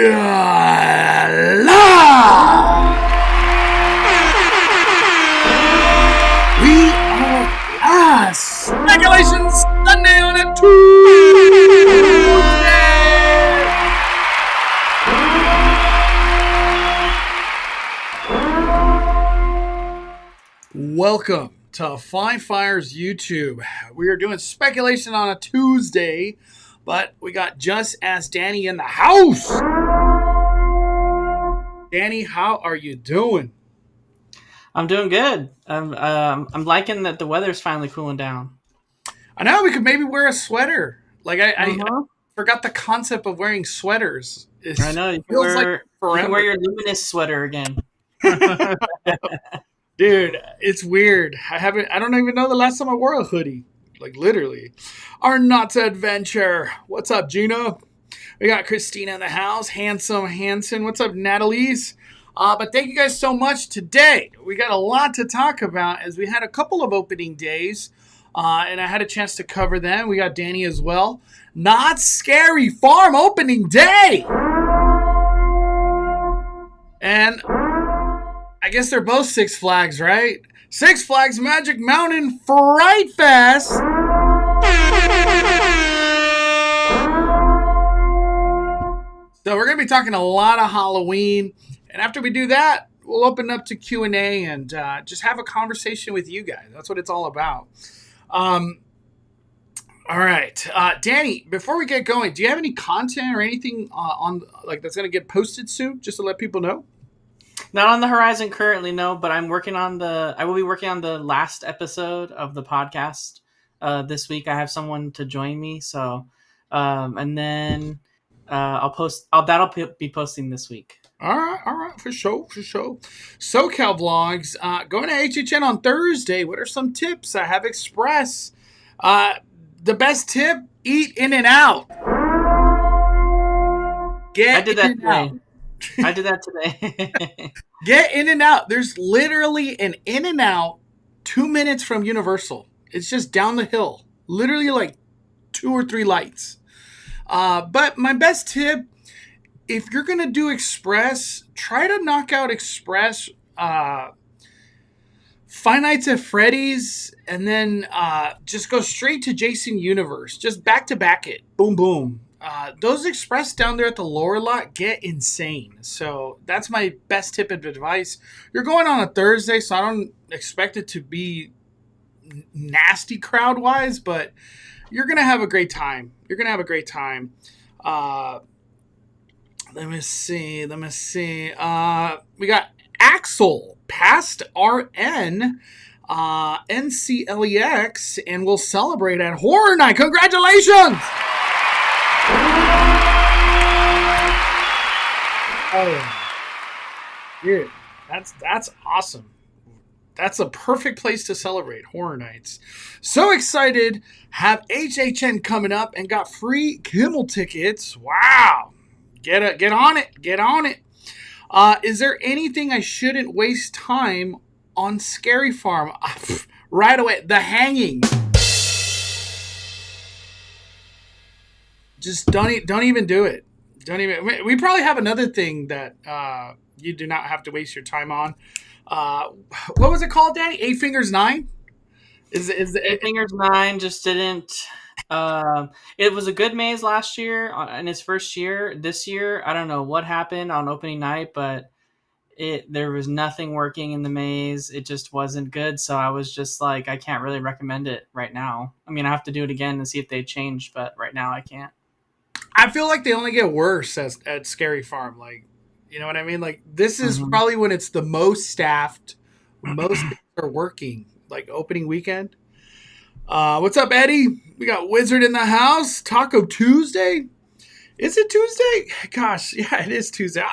We are live. Speculations Sunday on a Tuesday. Welcome to Fly Fire's YouTube. We are doing speculation on a Tuesday, but we got Just Ask Danny in the house. Danny, how are you doing? I'm doing good. I'm liking that the weather's finally cooling down. I know we could maybe wear a sweater. Like I forgot the concept of wearing sweaters. I know you can wear your luminous sweater again. Dude, it's weird. I don't even know the last time I wore a hoodie. Like literally. Our Knott's Adventure. What's up, Gina? We got Christina in the house. Handsome Hanson. What's up, Natalie's? But thank you guys so much. Today, we got a lot to talk about as we had a couple of opening days. And I had a chance to cover them. We got Danny as well. Not Scary Farm opening day. And I guess they're both Six Flags, right? Six Flags Magic Mountain Fright Fest. So we're going to be talking a lot of Halloween. And after we do that, we'll open up to Q&A and just have a conversation with you guys. That's what it's all about. All right. Danny, before we get going, do you have any content or anything on like that's going to get posted soon, just to let people know? Not on the horizon currently, no, but I will be working on the last episode of the podcast this week. I have someone to join me. So, and then that'll be posting this week. All right, for sure. SoCal Vlogs, going to HHN on Thursday. What are some tips? I have Express. The best tip, eat In and Out. I did that today. I did that today. Get In and Out. There's literally an In and Out 2 minutes from Universal. It's just down the hill. Literally like 2 or 3 lights. But my best tip, if you're going to do Express, try to knock out Express, Five Nights at Freddy's, and then just go straight to Jason Universe. Just back to back it. Boom, boom. Those Express down there at the lower lot get insane. So that's my best tip of advice. You're going on a Thursday, so I don't expect it to be nasty crowd-wise, but you're going to have a great time. Let me see. We got Axel, past RN, NCLEX, and we'll celebrate at Horror Night. Congratulations! Oh, dude, that's awesome. That's a perfect place to celebrate Horror Nights. So excited. Have HHN coming up and got free Kimmel tickets. Wow. Get on it. Is there anything I shouldn't waste time on Scary Farm? Right away. The hanging. Just don't even do it. We probably have another thing that you do not have to waste your time on. What was it called, Danny? 8 Fingers 9? Is 8 Fingers 9 just didn't. It was a good maze last year in its first year. This year, I don't know what happened on opening night, but there was nothing working in the maze. It just wasn't good. So I was just like, I can't really recommend it right now. I mean, I have to do it again and see if they changed, but right now I can't. I feel like they only get worse at Scary Farm. Like, you know what I mean? Like, this is probably when it's the most staffed, most things are working, like opening weekend. What's up, Eddie? We got Wizard in the house. Taco Tuesday. Is it Tuesday? Gosh, yeah, it is Tuesday.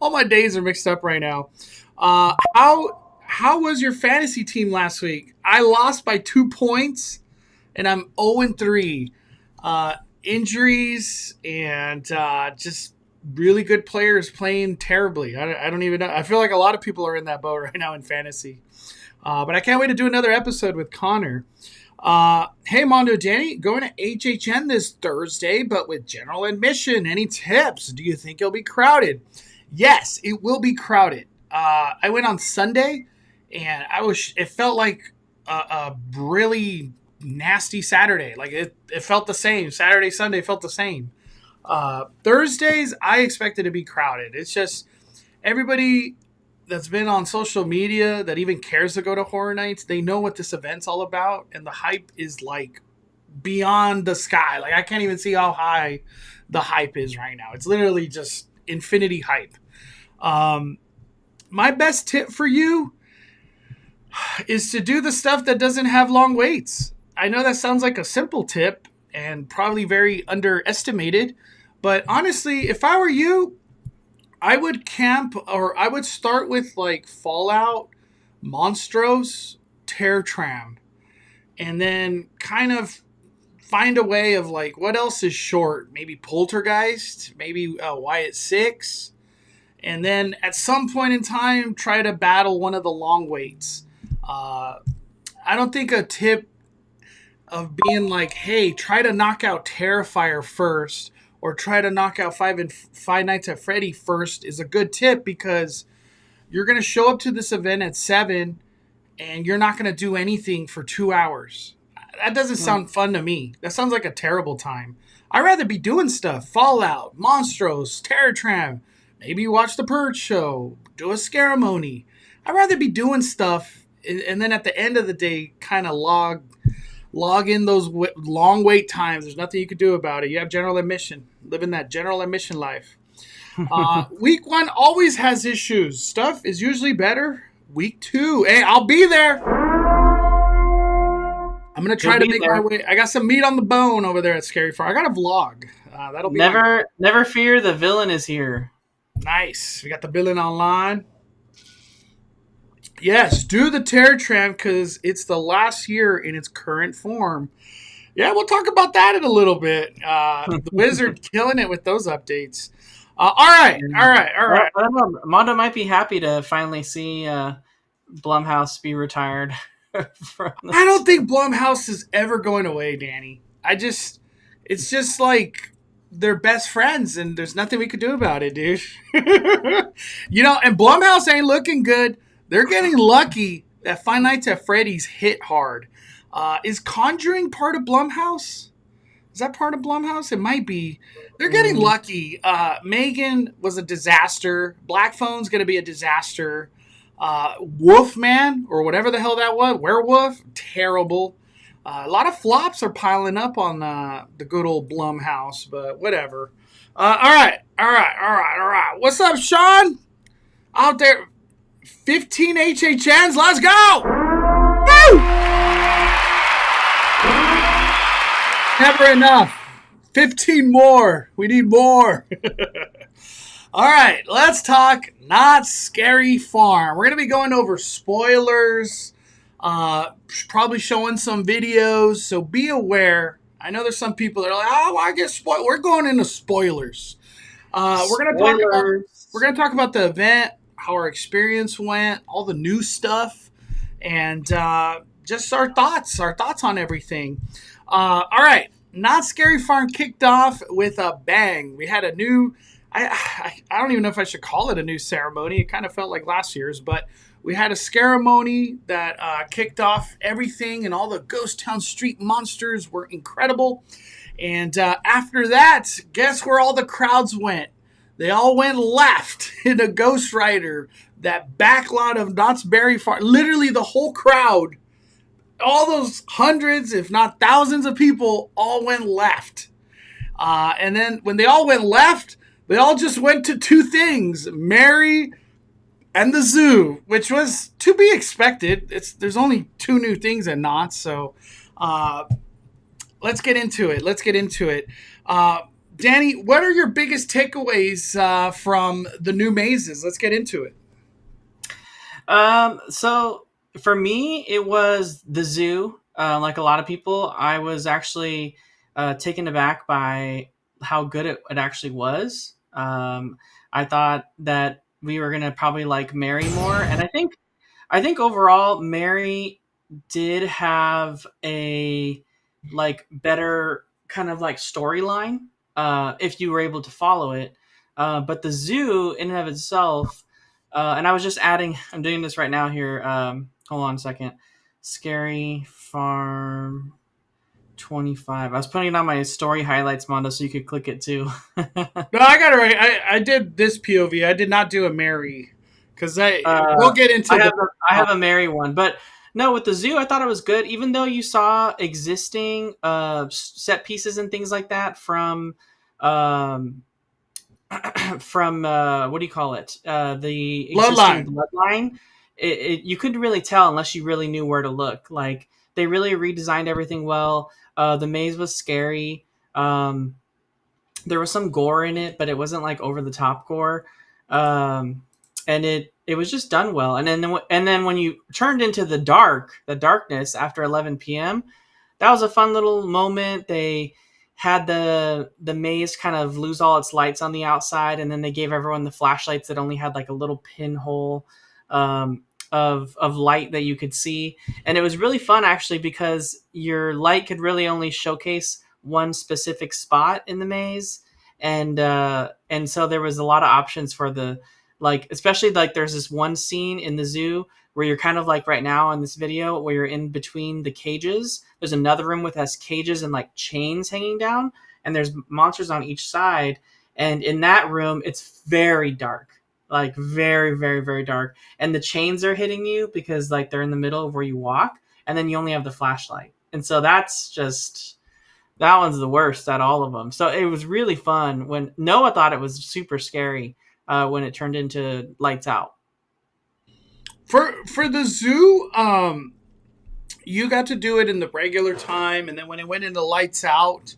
All my days are mixed up right now. How was your fantasy team last week? I lost by 2 points, and I'm 0-3. Injuries and just really good players playing terribly. I don't even know. I feel like a lot of people are in that boat right now in fantasy. But I can't wait to do another episode with Connor. Hey, Mondo Danny, going to HHN this Thursday, but with general admission. Any tips? Do you think it'll be crowded? Yes, it will be crowded. I went on Sunday, and it felt like a really nasty Saturday. Like it felt the same. Saturday, Sunday felt the same. Thursdays, I expect it to be crowded. It's just everybody that's been on social media that even cares to go to horror nights, they know what this event's all about, and the hype is like beyond the sky. Like I can't even see how high the hype is right now. It's literally just infinity hype. Um, my best tip for you is to do the stuff that doesn't have long waits. I know that sounds like a simple tip and probably very underestimated, but honestly, if I were you, I would camp or I would start with like Fallout, Monstros, Terror Tram, and then kind of find a way of like what else is short? Maybe Poltergeist, maybe Wyatt Six, and then at some point in time try to battle one of the long waits. Uh, I don't think a tip of being like, hey, try to knock out Terrifier first or try to knock out Five Nights at Freddy first is a good tip because you're going to show up to this event at 7 and you're not going to do anything for 2 hours. That doesn't sound fun to me. That sounds like a terrible time. I'd rather be doing stuff. Fallout, Monstros, Terror Tram. Maybe watch the Purge show. Do a Scaramony. I'd rather be doing stuff and then at the end of the day kind of log in those long wait times. There's nothing you could do about it. You have general admission. Living that general admission life. Week 1 always has issues. Stuff is usually better. Week 2, hey, I'll be there. I'm gonna try to make my way. I got some meat on the bone over there at Scary Farm. I got a vlog. That'll be never fear. The villain is here. Nice. We got the villain online. Yes, do the Terror Tram because it's the last year in its current form. Yeah, we'll talk about that in a little bit. The Wizard killing it with those updates. All right. Well, I don't know. Mondo might be happy to finally see Blumhouse be retired. I don't think Blumhouse is ever going away, Danny. It's just like they're best friends, and there's nothing we could do about it, dude. And Blumhouse ain't looking good. They're getting lucky that Five Nights at Freddy's hit hard. Is Conjuring part of Blumhouse? Is that part of Blumhouse? It might be. They're getting lucky. Megan was a disaster. Black Phone's going to be a disaster. Wolfman, or whatever the hell that was, Werewolf, terrible. A lot of flops are piling up on the good old Blumhouse, but whatever. All right. What's up, Sean? Out there, 15 HHNs, let's go! Woo! Never enough. 15 more. We need more. All right, let's talk Not Scary Farm. We're going to be going over spoilers, probably showing some videos, so be aware. I know there's some people that are like, oh, I get spoiled. We're going into spoilers. We're going to talk about the event, how our experience went, all the new stuff, and just our thoughts on everything. All right, Not Scary Farm kicked off with a bang. We had a new... I don't even know if I should call it a new ceremony. It kind of felt like last year's, but we had a Scaramony that kicked off everything, and all the Ghost Town Street monsters were incredible. And after that, guess where all the crowds went? They all went left in a Ghost Rider, that backlot of Knott's Berry Farm. Literally the whole crowd, all those hundreds, if not thousands of people, all went left. And then when they all went left, they all just went to two things, Mary and the zoo, which was to be expected. There's only two new things at Knott, so let's get into it. Danny, what are your biggest takeaways from the new mazes? Let's get into it. So for me, it was the zoo. Like a lot of people, I was actually taken aback by how good it actually was. I thought that we were gonna probably like Mary more, and I think overall Mary did have a like better kind of like storyline if you were able to follow it. But the zoo in and of itself, and I was just adding, I'm doing this right now here. Hold on a second. Scary Farm 25. I was putting it on my story highlights, Mondo, so you could click it too. No, I got it right. I did this POV. I did not do a Mary because we'll Uh, get into the. I have a Mary one, but no, with the zoo, I thought it was good. Even though you saw existing set pieces and things like that um, from what do you call it? The existing Bloodline. bloodline. You couldn't really tell unless you really knew where to look. Like they really redesigned everything well. The maze was scary. There was some gore in it, but it wasn't like over the top gore. Um, and it was just done well. And then when you turned into the darkness after 11 p.m., that was a fun little moment. They had the maze kind of lose all its lights on the outside, and then they gave everyone the flashlights that only had like a little pinhole of light that you could see. And it was really fun actually because your light could really only showcase one specific spot in the maze, and so there was a lot of options for the like, especially like there's this one scene in the zoo where you're kind of like right now in this video where you're in between the cages. There's another room with us cages and like chains hanging down, and there's monsters on each side. And in that room, it's very dark, like very, very, very dark. And the chains are hitting you because like they're in the middle of where you walk, and then you only have the flashlight. And so that's just that one's the worst at all of them. So it was really fun when Noah thought it was super scary when it turned into lights out. For the zoo, you got to do it in the regular time, and then when it went into lights out,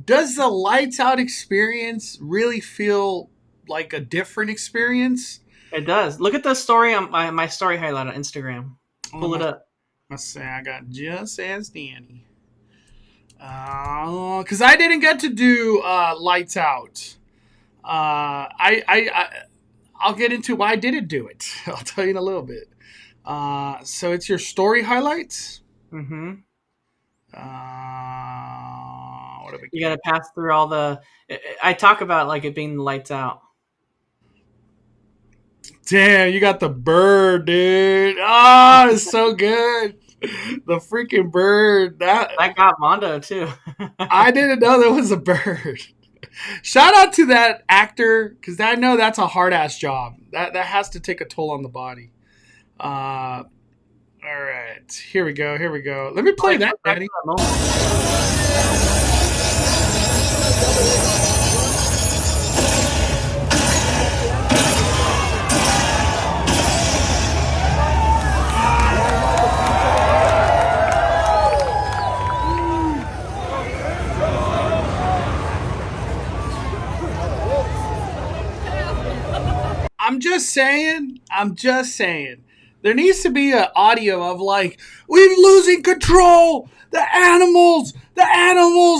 does the lights out experience really feel like a different experience? It does. Look at the story on my story highlight on Instagram. Pull it up. Let's say I got just as Danny. Because I didn't get to do lights out. I'll get into why I didn't do it. I'll tell you in a little bit. So it's your story highlights. Mm-hmm. What have we You got to pass through all the. I talk about like it being lights out. Damn, you got the bird, dude. Oh, it's so good. The freaking bird. That got Mondo too. I didn't know there was a bird. Shout out to that actor because I know that's a hard ass job. That has to take a toll on the body. All right, here we go. Here we go. Let me play that, Daddy. I'm just saying. I'm just saying. There needs to be an audio of like, we're losing control. The animals,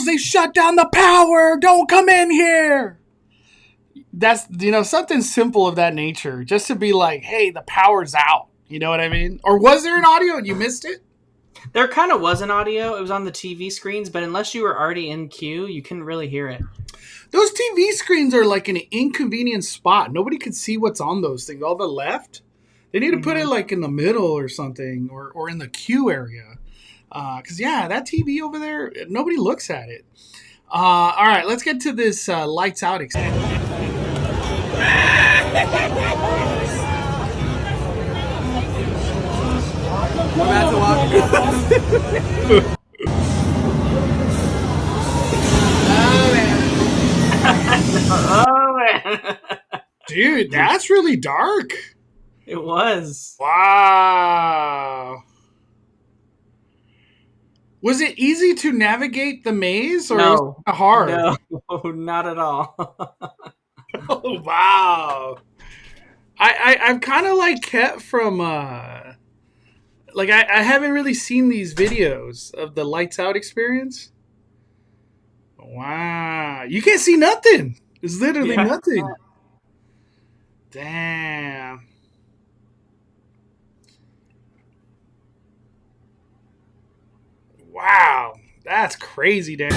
they shut down the power. Don't come in here. That's, something simple of that nature. Just to be like, hey, the power's out. You know what I mean? Or was there an audio and you missed it? There kind of was an audio. It was on the TV screens, but unless you were already in queue, you couldn't really hear it. Those TV screens are like an inconvenient spot. Nobody could see what's on those things. All the left. They need to put it like in the middle or something, or in the queue area. Because, that TV over there, nobody looks at it. All right, let's get to this lights out experience. Oh man, dude, that's really dark. It was. Wow. Was it easy to navigate the maze, or was it hard? No, not at all. Oh wow. I've kind of like kept from like I haven't really seen these videos of the lights out experience. Wow. You can't see nothing. It's literally nothing. Damn. Wow, that's crazy, Dan.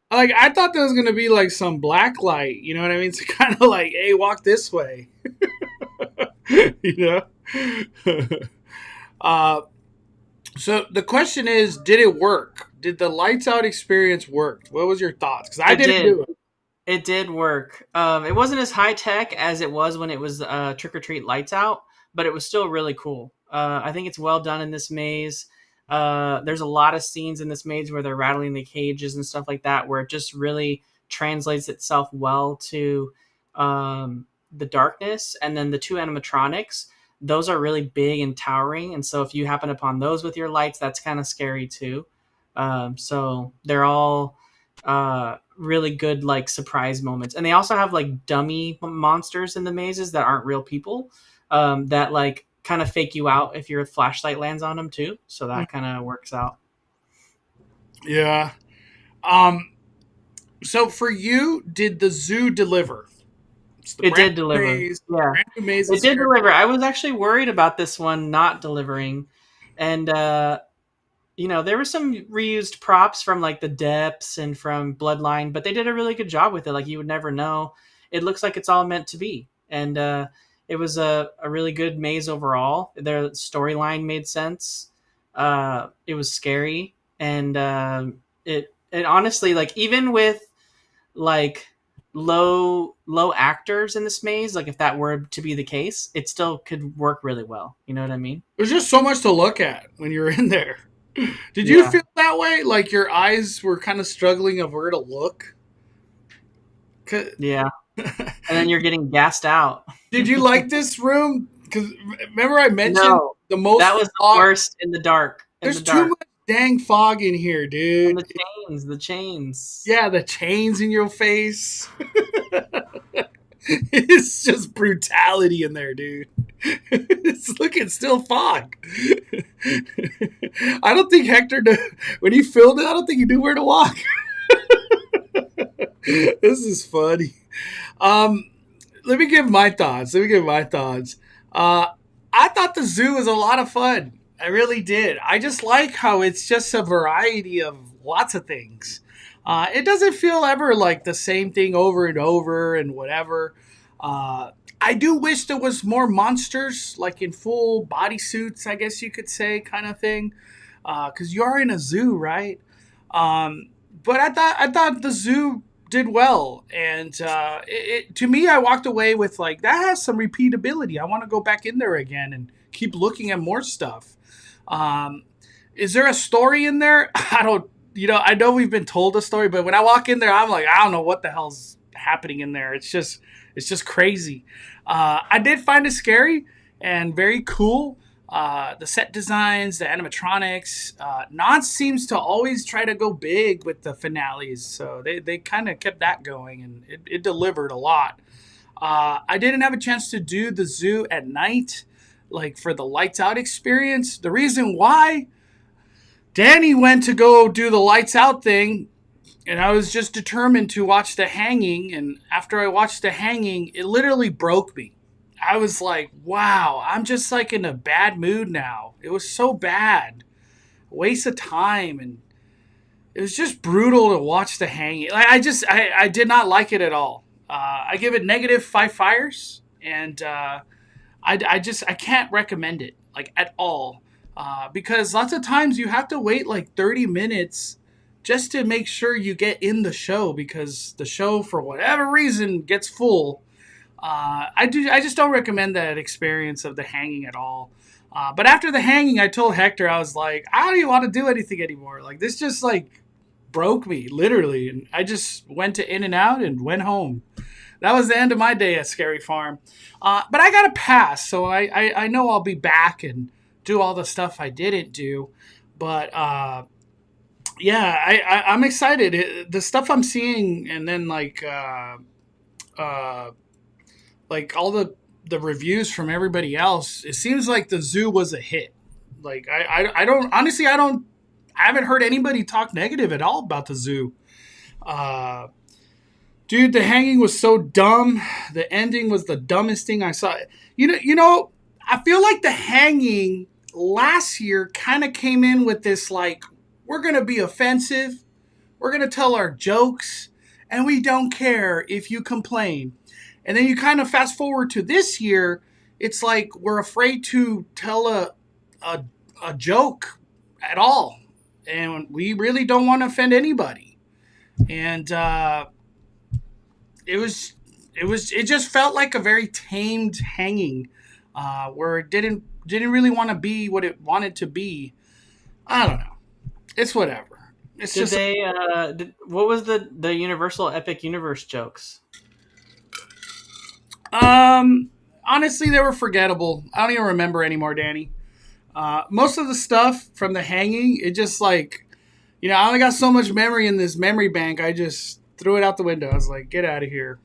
Like I thought there was gonna be like some black light, you know what I mean? It's kind of like, hey, walk this way, you know. uh, so the question is, did it work? Did the lights out experience work? What was your thoughts? Because I It didn't did. do it. It did work. It wasn't as high tech as it was when it was Trick or Treat Lights Out, but it was still really cool. I think it's well done in this maze. There's a lot of scenes in this maze where they're rattling the cages and stuff like that, where it just really translates itself well to the darkness. And then the two animatronics, those are really big and towering. And so if you happen upon those with your lights, that's kind of scary too. So they're all really good like surprise moments, and they also have like dummy monsters in the mazes that aren't real people, that like kind of fake you out if your flashlight lands on them too, so that kind of works out. Yeah. Um. So for you, did the zoo deliver? It's the It brand did new deliver, maze. yeah. Brand new maze It is did scary. deliver. I was actually worried about this one not delivering, and there were some reused props from like the depths and from Bloodline, but they did a really good job with it. Like you would never know. It looks like it's all meant to be, and it was a really good maze overall. Their storyline made sense. It was scary, and it honestly, like, even with like low actors in this maze, like if that were to be the case, it still could work really well. You know what I mean? There's just so much to look at when you're in there. Did you Yeah, feel that way? Like your eyes were kind of struggling of where to look? 'Cause- yeah. And then you're getting gassed out. Did you like this room? Because remember I mentioned No, the most that was the fog. worst in the dark. In There's the too dark, much dang fog in here, and dude. the chains. Yeah, the chains in your face. It's just brutality in there, dude. It's still fog. I don't think Hector, when he filmed it, I don't think he knew where to walk. This is funny. Um, Let me give my thoughts. Uh, I thought the zoo was a lot of fun. I really did. I just like how it's just a variety of lots of things. It doesn't feel ever like the same thing over and over and whatever. Uh, I do wish there was more monsters, like in full bodysuits, I guess you could say, kind of thing. Because you are in a zoo, right? Um, but I thought the zoo did well, and to me, I walked away with like that has some repeatability. I want to go back in there again and keep looking at more stuff. Um, is there a story in there? I don't. I know we've been told a story, but when I walk in there, I'm like, I don't know what the hell's happening in there. It's just crazy. I did find it scary and very cool. The set designs, the animatronics. Knott seems to always try to go big with the finales, so they kind of kept that going, and it delivered a lot. I didn't have a chance to do the zoo at night, like for the lights out experience. The reason why Danny went to go do the lights out thing, and I was just determined to watch the hanging. And after I watched the hanging, it literally broke me. I was like, wow, I'm just like in a bad mood now. It was so bad. Waste of time, and it was just brutal to watch the hanging. Like I did not like it at all. I give it negative 5 fires, and I can't recommend it like at all, because lots of times you have to wait like 30 minutes just to make sure you get in the show, because the show for whatever reason gets full. I just don't recommend that experience of the hanging at all. But after the hanging, I told Hector, I was like, I don't even want to do anything anymore. Like this just like broke me literally, and I just went to In and Out and went home. That was the end of my day at Scary Farm. But I got a pass, so I know I'll be back and do all the stuff I didn't do. But yeah, I'm excited. The stuff I'm seeing, and then uh, like all the reviews from everybody else, it seems like the zoo was a hit. Like I don't honestly, I haven't heard anybody talk negative at all about the zoo. Uh, Dude, the hanging was so dumb. The ending was the dumbest thing I saw. I feel like the hanging last year kind of came in with this like, we're gonna be offensive, we're gonna tell our jokes, and we don't care if you complain. And then you kind of fast forward to this year, it's like we're afraid to tell a, a joke at all, and we really don't want to offend anybody. And it just felt like a very tamed hanging, where it didn't really want to be what it wanted to be. I don't know. It's whatever. It's Did just they? What was the Universal Epic Universe jokes? honestly, they were forgettable. I don't even remember anymore, Danny. Most of the stuff from the hanging, it just like, I only got so much memory in this memory bank. I just threw it out the window. I was like, get out of here.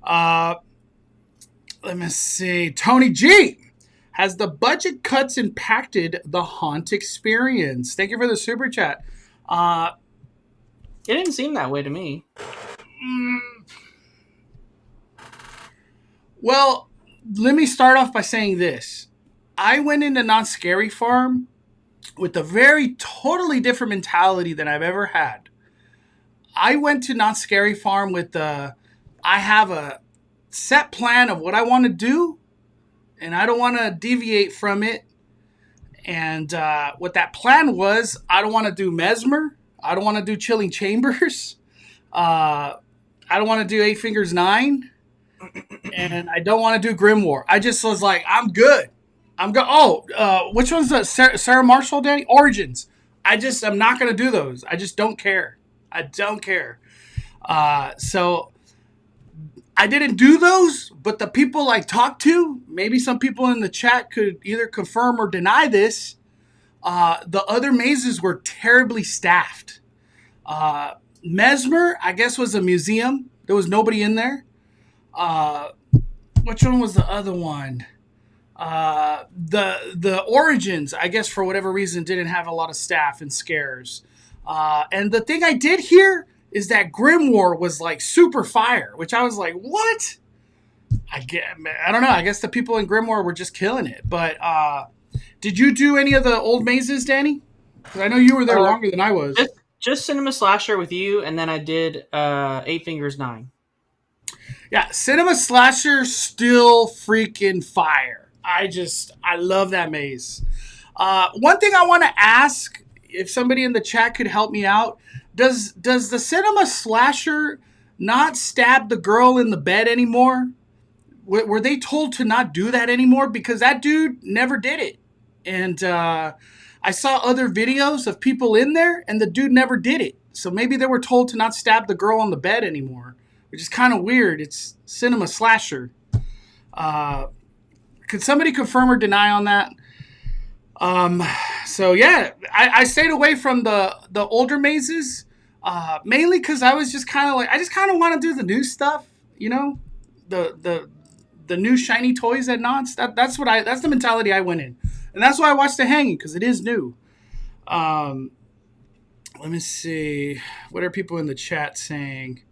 Uh, Let me see. Tony G. Has the budget cuts impacted the haunt experience? Thank you for the super chat. It didn't seem that way to me. Well, let me start off by saying this. I went into Not Scary Farm with a very totally different mentality than I've ever had. I went to Not Scary Farm with I have a set plan of what I want to do, and I don't want to deviate from it. And what that plan was, I don't want to do Mesmer. I don't want to do Chilling Chambers. I don't want to do Eight Fingers 9. And I don't want to do Grimoire. I just was like, I'm good. I'm good. Oh, which one's the Sarah Marshall, Danny? Origins. I'm not going to do those. I just don't care. I don't care. So I didn't do those, but the people I talked to, maybe some people in the chat could either confirm or deny this. The other mazes were terribly staffed. Mesmer, I guess, was a museum. There was nobody in there. Which one was the other one? The Origins, I guess, for whatever reason, didn't have a lot of staff and scares. And the thing I did hear is that Grimoire was like super fire, which I was like, what? I don't know. I guess the people in Grimoire were just killing it. But did you do any of the old mazes, Danny? Because I know you were there longer than I was. Just Cinema Slasher with you, and then I did Eight Fingers 9. Yeah, Cinema Slasher still freaking fire. I love that maze. One thing I want to ask, if somebody in the chat could help me out, does the Cinema Slasher not stab the girl in the bed anymore? Were they told to not do that anymore? Because that dude never did it. And I saw other videos of people in there, and the dude never did it. So maybe they were told to not stab the girl on the bed anymore, which is kind of weird. It's Cinema Slasher. Could somebody confirm or deny on that? So yeah, I stayed away from the older mazes, mainly because I was just kind of like, I just kind of want to do the new stuff, the new shiny toys at Knott's. That's the mentality I went in, and that's why I watched The Hanging, because it is new. Let me see, what are people in the chat saying?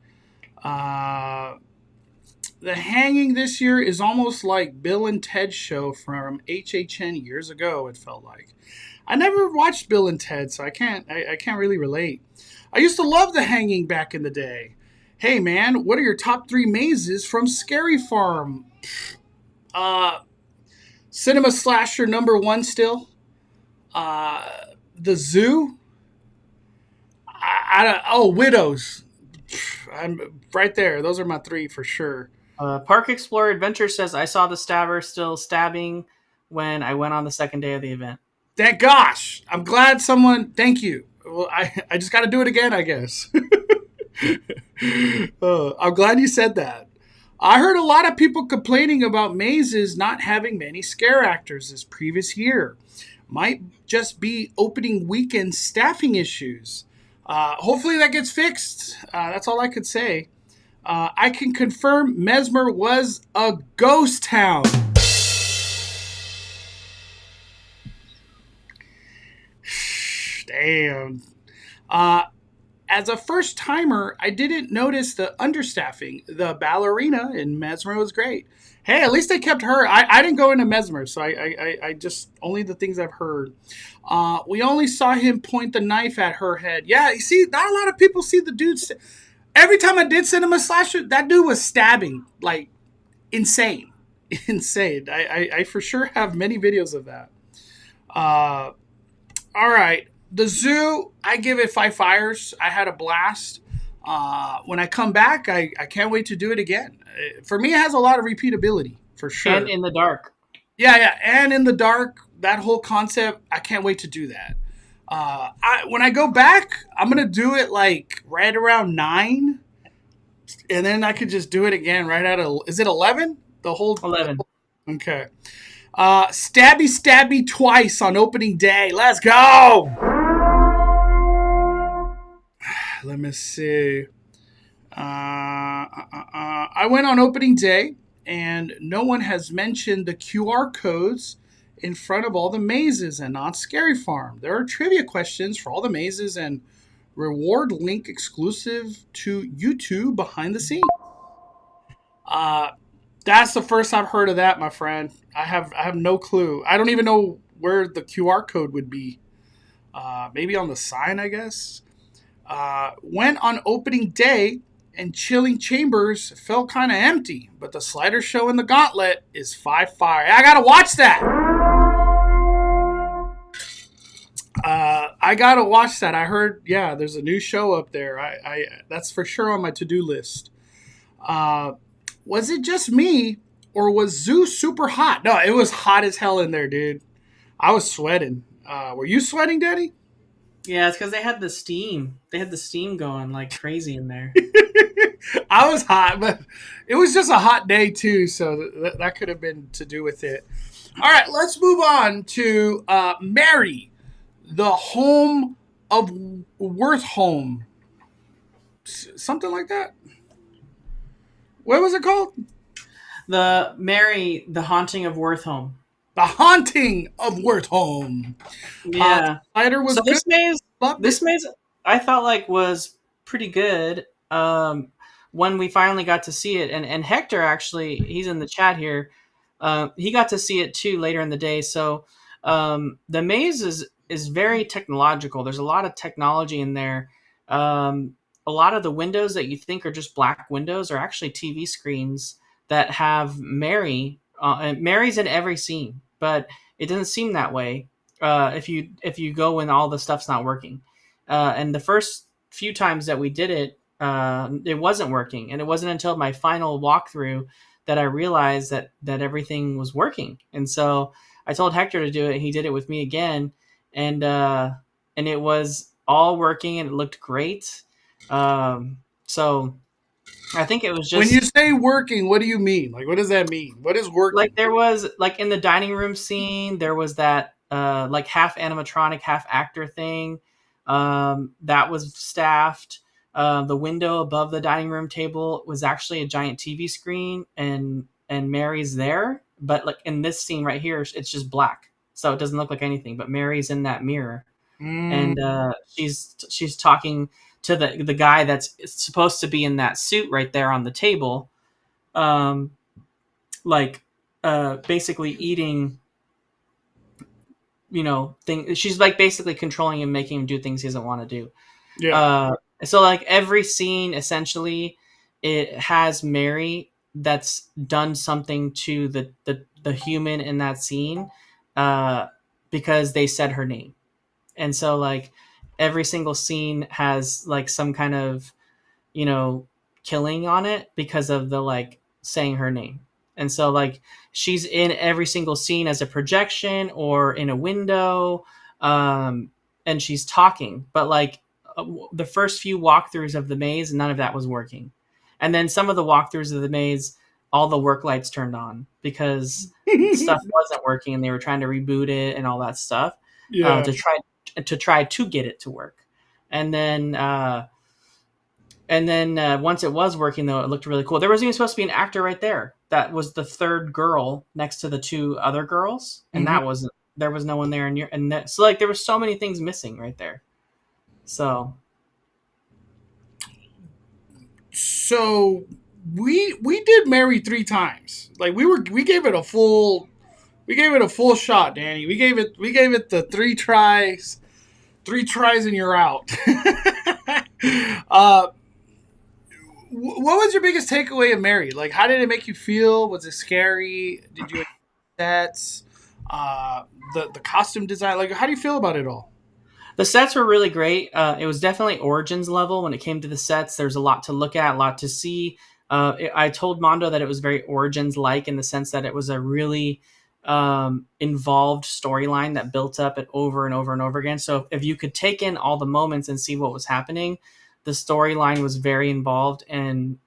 The Hanging this year is almost like Bill and Ted's show from HHN years ago, it felt like. I never watched Bill and Ted, so I can't really relate. I used to love The Hanging back in the day. Hey man, what are your top 3 mazes from Scary Farm? Cinema Slasher number 1 still. The Zoo. Widows. I'm right there. Those are my 3 for sure. Park Explorer Adventure says, I saw the stabber still stabbing when I went on the second day of the event. Thank gosh. I'm glad someone... Thank you. Well, I just got to do it again, I guess. I'm glad you said that. I heard a lot of people complaining about mazes not having many scare actors this previous year. Might just be opening weekend staffing issues. Hopefully that gets fixed. That's all I could say. I can confirm Mesmer was a ghost town. Damn. Uh, as a first timer, I didn't notice the understaffing. The ballerina in Mesmer was great. Hey, at least they kept her. I didn't go into Mesmer, so I just only the things I've heard. We only saw him point the knife at her head. Yeah, you see, not a lot of people see the dude. Every time I did Cinema Slasher, that dude was stabbing like insane, insane. I for sure have many videos of that. Uh, all right. The zoo, I give it 5 fires. I had a blast. When I come back, I can't wait to do it again. For me, it has a lot of repeatability, for And sure. in the dark. Yeah, yeah. And in the dark, that whole concept, I can't wait to do that. When I go back, I'm going to do it like right around 9. And then I could just do it again right at is it 11? The whole. 11. Okay. Stabby Stabby twice on opening day. Let's go. Let me see. I went on opening day, and no one has mentioned the QR codes in front of all the mazes and not Scary Farm. There are trivia questions for all the mazes and reward link exclusive to YouTube behind the scenes. Uh, that's the first I've heard of that, my friend. I have no clue. I don't even know where the QR code would be. Maybe on the sign, I guess. Went on opening day, and Chilling Chambers felt kind of empty, but the slider show in the Gauntlet is 5 fire. I gotta watch that. I gotta watch that. I heard, yeah, there's a new show up there. I that's for sure on my to-do list. Uh, was it just me, or was Zoo super hot? No, it was hot as hell in there, dude. I was sweating. Were you sweating, Daddy? Yeah, it's because they had the steam. They had the steam going like crazy in there. I was hot, but it was just a hot day too, so that could have been to do with it. All right, let's move on to Mary, the home of Worth Home, something like that. What was it called? The Mary, the haunting of Worthhome. The Haunting of Worth Home. Yeah. Spider was So good. Loved it. this maze, I felt like was pretty good. When we finally got to see it, and Hector actually, he's in the chat here. He got to see it too later in the day. So the maze is very technological. There's a lot of technology in there. A lot of the windows that you think are just black windows are actually TV screens that have Mary. And Mary's in every scene, but it doesn't seem that way if you go when all the stuff's not working. And the first few times that we did it, it wasn't working, and it wasn't until my final walkthrough that I realized that everything was working. And so I told Hector to do it. And he did it with me again, and it was all working, and it looked great. So I think it was When you just say working, what do you mean? Like, what does that mean? What is like working? there was like in the dining room scene, there was that like half animatronic, half actor thing that was staffed. The window above the dining room table was actually a giant TV screen, and Mary's there. But like in this scene right here, it's just black, so it doesn't look like anything. But Mary's in that mirror, Mm, and she's talking to the guy that's supposed to be in that suit right there on the table, um, like basically eating, thing. She's like basically controlling him, making him do things he doesn't want to do. yeah. Uh, so like every scene, essentially, it has Mary that's done something to the human in that scene, uh, because they said her name. And so like every single scene has like some kind of, you know, killing on it because of the like saying her name. And so like she's in every single scene as a projection or in a window, and she's talking, but like the first few walkthroughs of the maze, none of that was working. And then some of the walkthroughs of the maze, all the work lights turned on because stuff wasn't working, and they were trying to reboot it and all that stuff, Yeah. to try to get it to work. And then once it was working, though, it looked really cool. There was even supposed to be an actor right there. That was the third girl next to the two other girls, and Mhm. there was no one there. So like there were so many things missing right there. So So we did Mary 3 times. Like we gave it a full shot, Danny. We gave it the 3 tries. 3 tries and you're out. uh, what was your biggest takeaway of Mary? Like, how did it make you feel? Was it scary? Did you sets? Uh, the costume design. Like, how do you feel about it all? the sets were really great. It was definitely Origins level when it came to the sets. There's a lot to look at, a lot to see. I told Mondo that it was very Origins like in the sense that it was a really involved storyline that built up it over and over and over again. So if you could take in all the moments and see what was happening, the storyline was very involved and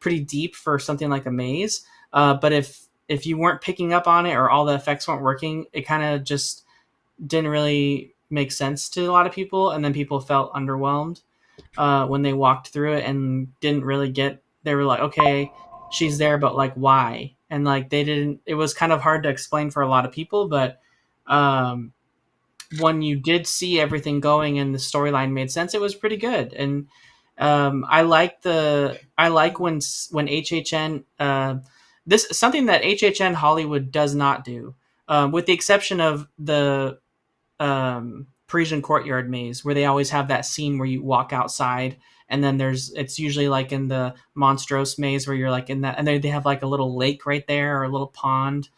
pretty deep for something like a maze. But if you weren't picking up on it or all the effects weren't working, it kind of just didn't really make sense to a lot of people, and then people felt underwhelmed when they walked through it and didn't really get. They were like, okay, she's there, but like, why? And like, they didn't. It was kind of hard to explain for a lot of people, but um, when you did see everything going and the storyline made sense, it was pretty good. And I like when HHN this something that HHN Hollywood does not do, with the exception of the Parisian Courtyard maze, where they always have that scene where you walk outside, and then it's usually like in the Monstrose maze where you're like in that, and they have like a little lake right there or a little pond,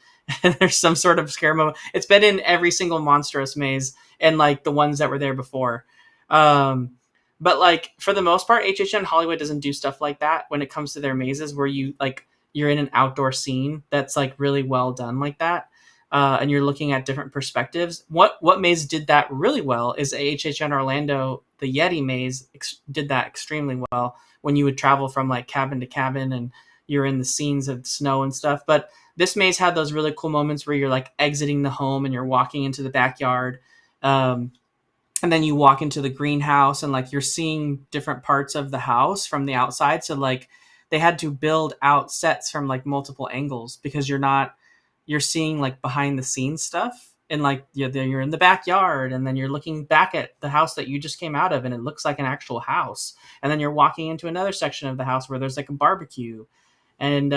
and there's some sort of scare moment. It's been in every single Monstrose maze and like the ones that were there before. Um, but like for the most part, HHN Hollywood doesn't do stuff like that when it comes to their mazes, where you're in an outdoor scene that's like really well done like that. And you're looking at different perspectives. What maze did that really well is HHN Orlando. The Yeti maze did that extremely well when you would travel from like cabin to cabin and you're in the scenes of snow and stuff. But this maze had those really cool moments where you're like exiting the home and you're walking into the backyard. And then you walk into the greenhouse and like you're seeing different parts of the house from the outside. So like they had to build out sets from like multiple angles because you're seeing like behind the scenes stuff, and like you're in the backyard and then you're looking back at the house that you just came out of and it looks like an actual house, and then you're walking into another section of the house where there's like a barbecue, and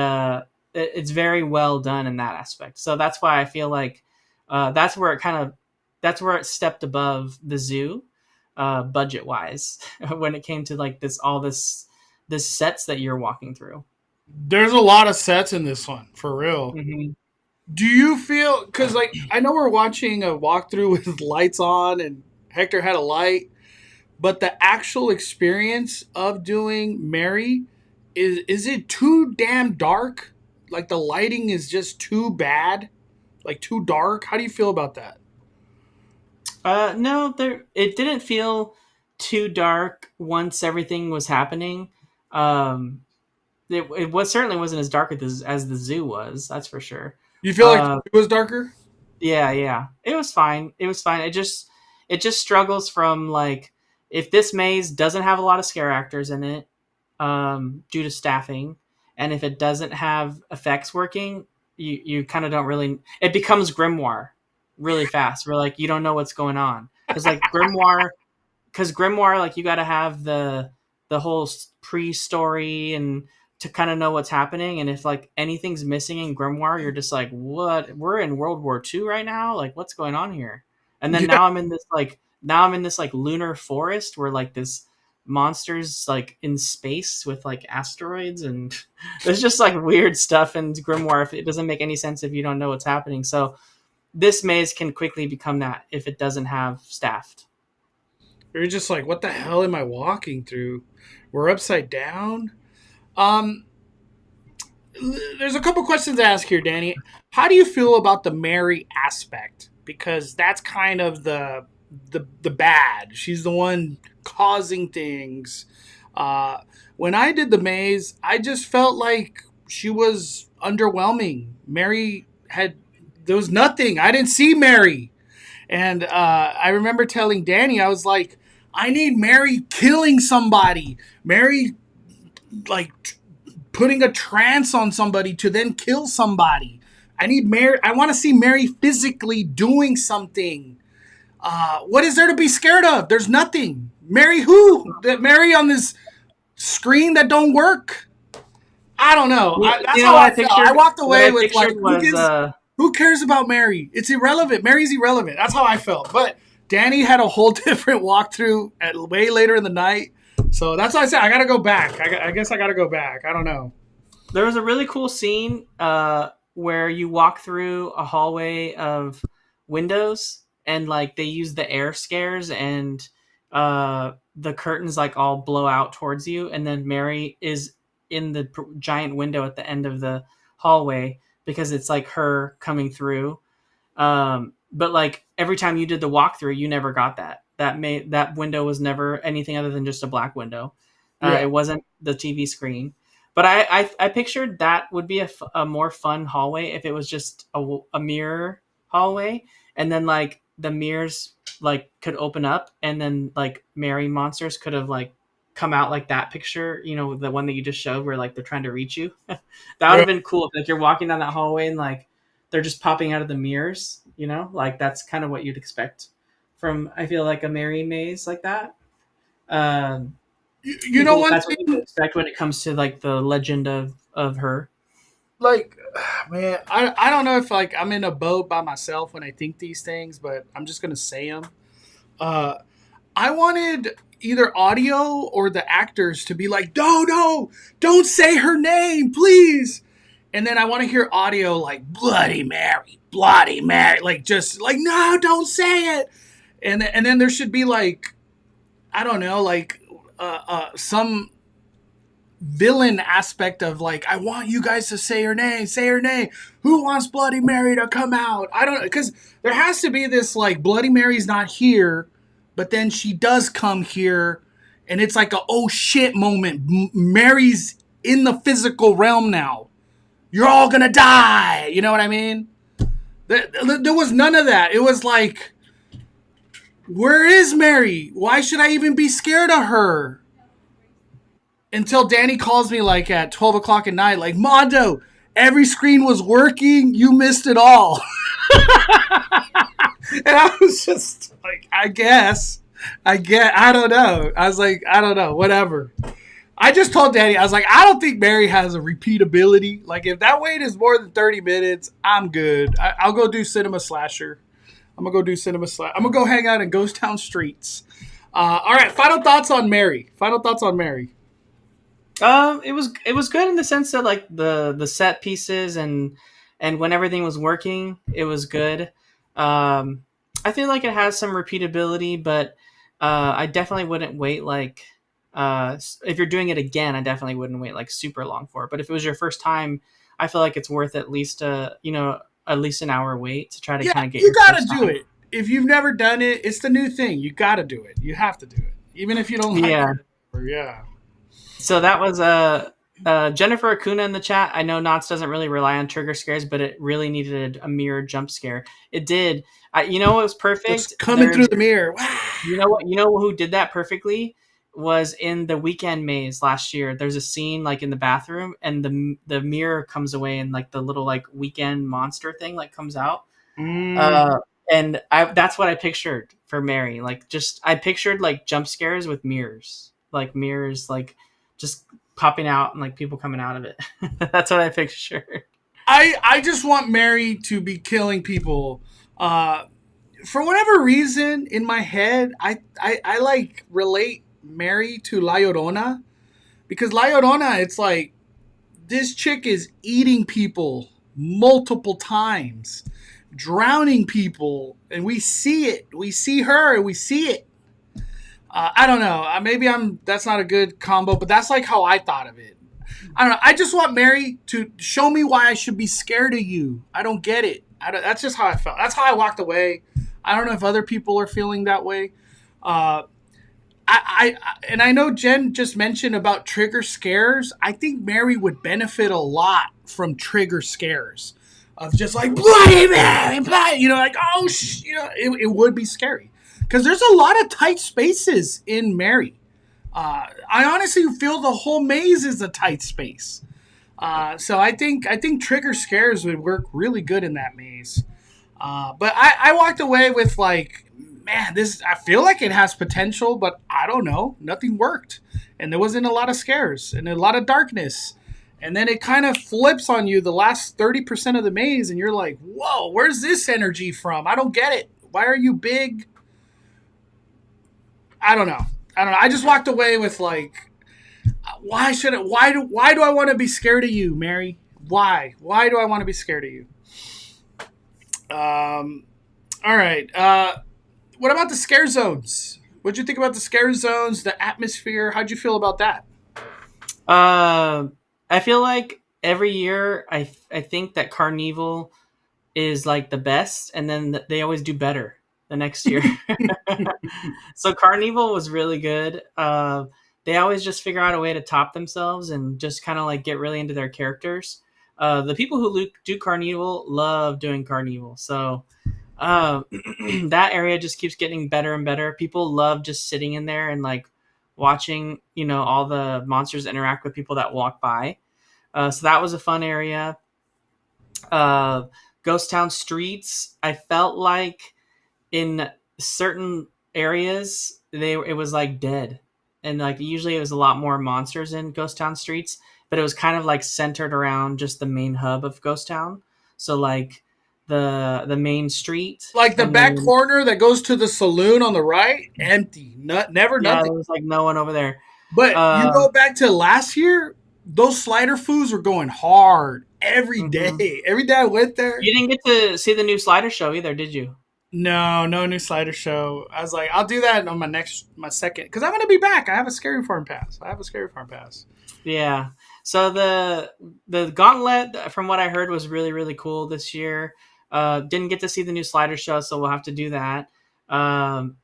it's very well done in that aspect. So that's why I feel like that's where it stepped above the zoo, budget wise, when it came to like this sets that you're walking through. There's a lot of sets in this one, for real. Mm-hmm. Do you feel, because like I know we're watching a walkthrough with lights on and Hector had a light, but the actual experience of doing Mary, is it too damn dark? Like the lighting is just too bad, like too dark. How do you feel about that? No, it didn't feel too dark once everything was happening. Um, it was certainly wasn't as dark as the zoo was. That's for sure. You feel like Uh, it was darker? yeah, yeah, it was fine. It was fine. It just struggles from like if this maze doesn't have a lot of scare actors in it, due to staffing, and if it doesn't have effects working, you kind of don't really. It becomes grimoire really fast. We're like you don't know what's going on because grimoire like you got to have the whole pre-story and to kind of know what's happening, and if like anything's missing in grimoire you're just like what, we're in World War II right now, like what's going on here? And then Yeah. now I'm in this like lunar forest where like this monsters like in space with like asteroids, and there's just like weird stuff in grimoire. If it doesn't make any sense if you don't know what's happening, so this maze can quickly become that if it doesn't have staffed. You're just like, what the hell am I walking through? We're upside down. Um, there's a couple questions to ask here, Danny. How do you feel about the Mary aspect? Because that's kind of the bad. She's the one causing things. Uh, when I did the maze, I just felt like she was underwhelming. Mary had there was nothing. I didn't see Mary, and I remember telling Danny, I was like, I need Mary killing somebody. Mary like putting a trance on somebody to then kill somebody. I need Mary. I want to see Mary physically doing something. What is there to be scared of? There's nothing. Mary who? That Mary on this screen that don't work? I don't know. That's You know how what I I felt. I pictured? walked What away I with like, pictured was who cares about Mary? It's irrelevant. Mary's irrelevant. That's how I felt. But Danny had a whole different walkthrough at way later in the night. So that's why I said I gotta go back. I guess I gotta go back. I don't know. there was a really cool scene where you walk through a hallway of windows and like they use the air scares and the curtains like all blow out towards you, and then Mary is in the giant window at the end of the hallway because it's like her coming through. But like every time you did the walkthrough, you never got that. That window was never anything other than just a black window. Yeah. It wasn't the TV screen. But I pictured that would be a more fun hallway if it was just a mirror hallway, and then like the mirrors like could open up, and then like Mary monsters could have like come out like that picture, the one that you just showed where like they're trying to reach you. That would Yeah. have been cool. Like you're walking down that hallway and like they're just popping out of the mirrors, like that's kind of what you'd expect from, I feel like, a Mary maze like that. Um, You know one that's what people thing? expect when it comes to like the legend of her. Like, man, I don't know if like I'm in a boat by myself when I think these things, but I'm just gonna say them. Uh, I wanted either audio or the actors to be like, no, no, don't say her name, please. And then I want to hear audio like Bloody Mary, like just like, no, don't say it. And then there should be like, I don't know, like some villain aspect of like, I want you guys to say her name, say her name. Who wants Bloody Mary to come out? I don't know, because there has to be this like Bloody Mary's not here, but then she does come here, and it's like a oh shit moment. Mary's in the physical realm now. You're all gonna die. You know what I mean? There was none of that. It was like, where is Mary? Why should I even be scared of her? Until Danny calls me like at 12 o'clock at night, like, Mondo, every screen was working. You missed it all. And I was just like, I don't know. I was like, I don't know, whatever. I just told Danny, I was like, I don't think Mary has a repeatability. Like, if that wait is more than 30 minutes, I'm good. I'll go do Cinema Slasher. I'm going to go do Cinema Slasher. I'm going to go hang out in Ghost Town streets. All right, final thoughts on Mary. It was good in the sense that like the set pieces and when everything was working, it was good. I feel like it has some repeatability, but I definitely wouldn't wait like if you're doing it again, I definitely wouldn't wait like super long for it. But if it was your first time, I feel like it's worth at least at least an hour wait to try to Yeah, kind of get you your got to first do time. it. If you've never done it, it's the new thing. You got to do it. You have to do it. Even if you don't like Yeah. it. Yeah. So that was Jennifer Acuna in the chat. I know Knott's doesn't really rely on trigger scares, but it really needed a mirror jump scare. It did. You know what was perfect? Just coming through the mirror. You know what? You know who did that perfectly was in the Weekend Maze last year. There's a scene like in the bathroom, and the mirror comes away, and like the little like weekend monster thing like comes out. Mm. Uh, and that's what I pictured for Mary. Like just I pictured like jump scares with mirrors like just popping out and like people coming out of it. That's what I pictured. I just want Mary to be killing people. For whatever reason, in my head, I like relate Mary to La Llorona, because La Llorona, it's like this chick is eating people multiple times, drowning people, and we see it. We see her, and we see it. I don't know. Maybe that's not a good combo, but that's like how I thought of it. I don't know. I just want Mary to show me why I should be scared of you. I don't get it. That's just how I felt. That's how I walked away. I don't know if other people are feeling that way. Uh, and I know Jen just mentioned about trigger scares. I think Mary would benefit a lot from trigger scares of just like Bloody Mary, like it would be scary because there's a lot of tight spaces in Mary. I honestly feel the whole maze is a tight space. So I think trigger scares would work really good in that maze. But I walked away with like man, this I feel like it has potential, but I don't know. Nothing worked, and there wasn't a lot of scares and a lot of darkness. And then it kind of flips on you the last 30% of the maze, and you're like, "Whoa, where's this energy from? I don't get it. Why are you big?" I don't know. I don't know. I just walked away with like, why should it? Why do I want to be scared of you, Mary? Why? Why do I want to be scared of you? All right. What about the scare zones? What'd you think about the scare zones, the atmosphere? How'd you feel about that? Uh, I feel like every year I think that Carnival is like the best, and then they always do better the next year. So Carnival was really good. They always just figure out a way to top themselves and just kind of like get really into their characters. The people who do Carnival love doing Carnival, so uh, that area just keeps getting better and better. People love just sitting in there and like watching, all the monsters interact with people that walk by. So that was a fun area. Uh, Ghost Town streets, I felt like in certain areas it was like dead, and like usually it was a lot more monsters in Ghost Town streets, but it was kind of like centered around just the main hub of Ghost Town. So like the main street, Like the and back then corner that goes to the saloon on the right, empty, never yeah, nothing. there was like no one over there. But you uh go back to last year, those slider foods were going hard every mhm. day. Every day I went there. You didn't get to see the new slider show either, did you? No, no new slider show. I was like, I'll do that on my second, because I'm gonna be back. I have a Scary Farm pass. Yeah. So the gauntlet, from what I heard, was really really cool this year. Didn't get to see the new slider show, so we'll have to do that. Um,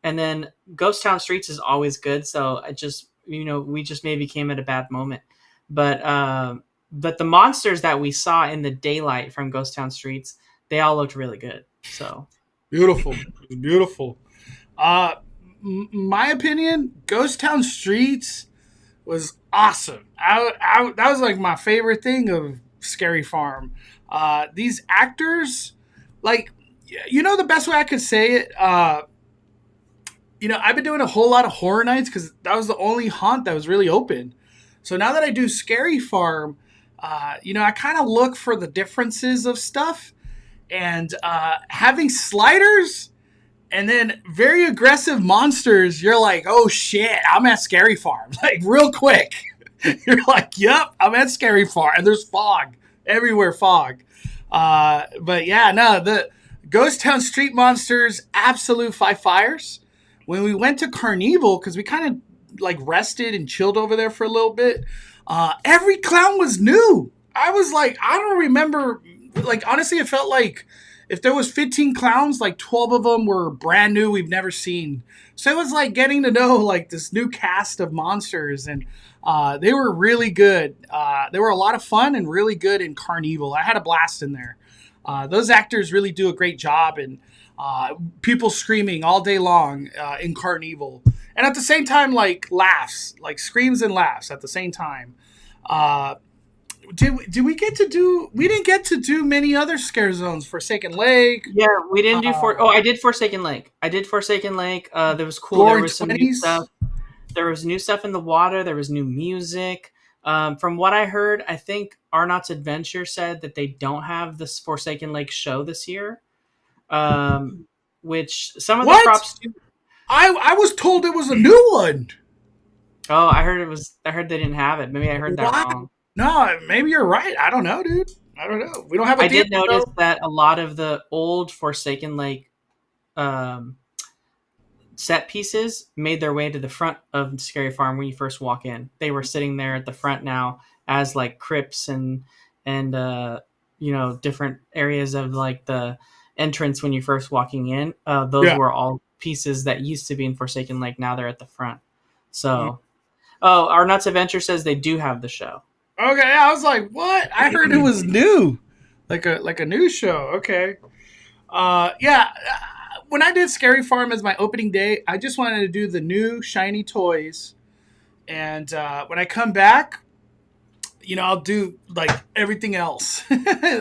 and then Ghost Town Streets is always good. So I just we just maybe came at a bad moment, but the monsters that we saw in the daylight from Ghost Town Streets, they all looked really good. So Beautiful, beautiful. Uh, my opinion, Ghost Town Streets was awesome. That was like my favorite thing of Scary Farm. These actors, like, the best way I could say it. I've been doing a whole lot of horror nights because that was the only haunt that was really open. So now that I do Scary Farm, I kind of look for the differences of stuff, and having sliders and then very aggressive monsters, you're like, oh shit, I'm at Scary Farm. Like, real quick. You're like, yep, I'm at Scary Farm. And there's fog. Everywhere fog. But yeah, no, the Ghost Town Street Monsters, absolute five fires. When we went to Carnival, because we kind of like rested and chilled over there for a little bit, every clown was new. I was like, I don't remember. Like, honestly, it felt like if there was 15 clowns, like 12 of them were brand new, we've never seen. So it was like getting to know like this new cast of monsters, and they were really good. They were a lot of fun and really good in Carnival. I had a blast in there. Those actors really do a great job, and people screaming all day long in Carnival, and at the same time, like laughs, like screams and laughs at the same time. Uh, did we get to do? We didn't get to do many other scare zones. Forsaken Lake, yeah, we didn't do uh, for. Oh, I did Forsaken Lake. There was cool. There Roaring was some new stuff. Twenties. There was new stuff in the water. There was new music. From what I heard, I think Arnott's Adventure said that they don't have this Forsaken Lake show this year. Um, which some of the What? props do. I was told it was a new one. Oh, I heard it was. I heard they didn't have it. Maybe I heard that Wow. wrong. No, maybe you're right. I don't know, dude. I don't know. We don't have a I theater did notice though. that a lot of the old Forsaken Lake um, set pieces made their way to the front of Scary Farm when you first walk in. They were sitting there at the front now as like crypts and different areas of like the entrance when you're first walking in. Those Yeah. were all pieces that used to be in Forsaken Lake. Now they're at the front. So, oh, our Nuts Adventure says they do have the show. Okay, I was like, what? I heard it was new, like a new show. Okay. Yeah. When I did Scary Farm as my opening day, I just wanted to do the new shiny toys, and when I come back, I'll do like everything else,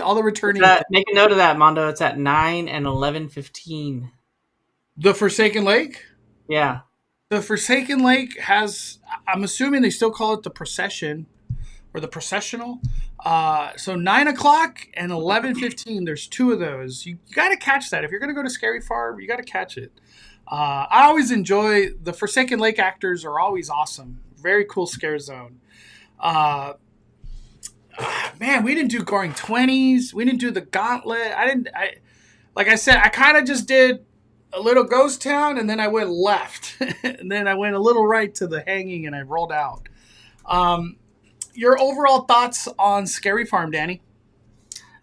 all the returning. Make a note of that, Mondo. It's at 9 and 11:15. The Forsaken Lake. Yeah. The Forsaken Lake has. I'm assuming they still call it the Procession or the Processional. So 9 o'clock and 11:15. There's two of those. You got to catch that if you're going to go to Scary Farm. You got to catch it. I always enjoy the Forsaken Lake actors are always awesome. Very cool scare zone. Uh, man, we didn't do Goring 20s. We didn't do the Gauntlet. I didn't. I Like I said, I kind of just did a little ghost town, and then I went left, and then I went a little right to the hanging, and I rolled out. Um, your overall thoughts on Scary Farm, Danny?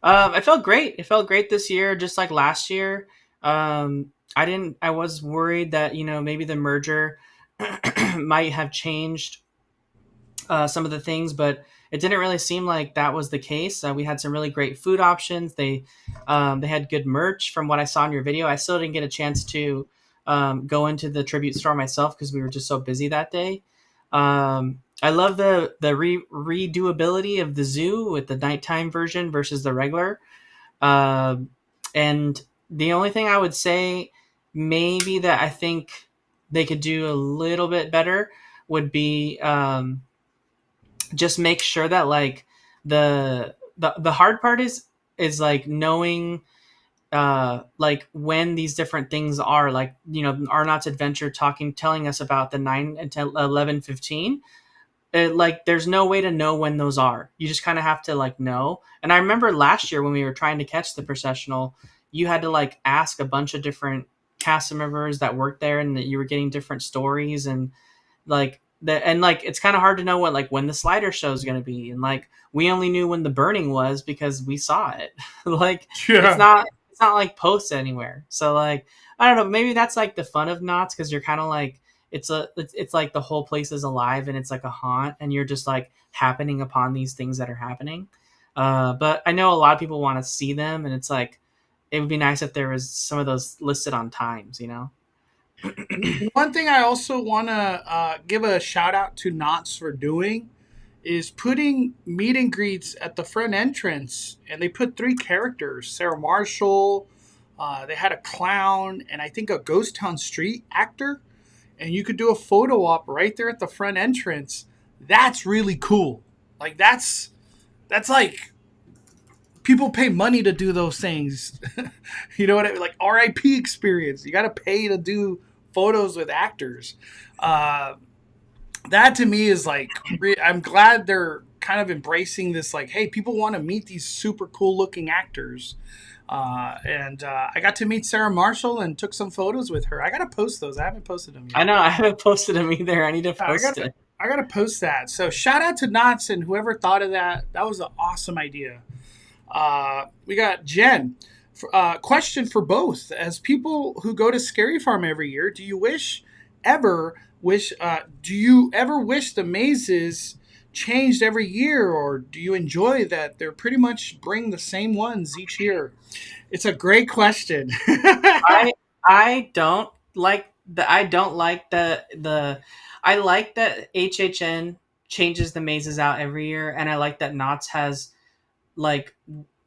I felt great. It felt great this year, just like last year. I didn't. I was worried that maybe the merger might have changed some of the things, but it didn't really seem like that was the case. We had some really great food options. They had good merch from what I saw in your video. I still didn't get a chance to go into the tribute store myself because we were just so busy that day. I love the redoability of the zoo with the nighttime version versus the regular. Um, and the only thing I would say, maybe that I think they could do a little bit better, would be just make sure that like the hard part is like knowing like when these different things are, like Arnott's adventure telling us about the 9 and 10, 11, 15. Like there's no way to know when those are. You just kind of have to like know. And I remember last year when we were trying to catch the processional, you had to like ask a bunch of different cast members that worked there, and that you were getting different stories, and like that, and like it's kind of hard to know what, like, when the slider show is going to be, and like we only knew when the burning was because we saw it. Like it's Yeah. not like posted anywhere, so like I don't know, maybe that's like the fun of Knots, because you're kind of like it's like the whole place is alive and it's like a haunt, and you're just like happening upon these things that are happening. But I know a lot of people want to see them, and it's like it would be nice if there was some of those listed on times. One thing I also want to give a shout out to Knott's for doing is putting meet and greets at the front entrance, and they put three characters: Sarah Marshall, they had a clown, and I think a Ghost Town Street actor, and you could do a photo op right there at the front entrance. That's really cool. Like that's like people pay money to do those things. You know what I mean? Like RIP experience. You got to pay to do photos with actors. Uh, that to me is like I'm glad they're kind of embracing this. Like, hey, people want to meet these super cool looking actors. And I got to meet Sarah Marshall and took some photos with her. I gotta post those. I haven't posted them I yet. know I haven't posted them either. I need to Yeah, I post got to. it. I gotta post that. So shout out to Knots and whoever thought of that. That was an awesome idea. We got Jen. Question for both: as people who go to Scary Farm every year, ever do you ever wish the mazes changed every year, or do you enjoy that they're pretty much bring the same ones each year? It's a great question. I I don't like the I like that HHN changes the mazes out every year, and I like that Knott's has like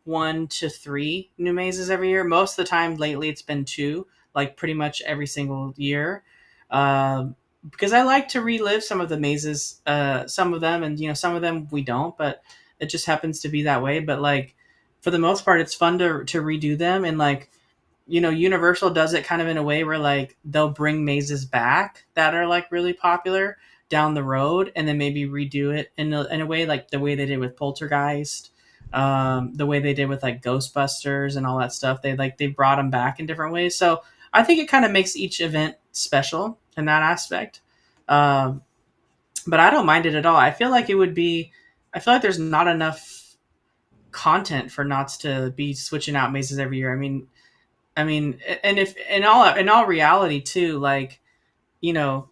1 to 3 new mazes every year. Most of the time lately it's been two, like pretty much every single year. Because I like to relive some of the mazes, some of them, and some of them we don't, but it just happens to be that way. But like for the most part, it's fun to redo them, and like Universal does it kind of in a way where like they'll bring mazes back that are like really popular down the road, and then maybe redo it in a way like the way they did with Poltergeist, the way they did with like Ghostbusters and all that stuff. They brought them back in different ways. So I think it kind of makes each event special in that aspect. Um, but I don't mind it at all. I feel like it would be. I feel like there's not enough content for Knots to be switching out mazes every year. I mean, and if in all reality too, like you know,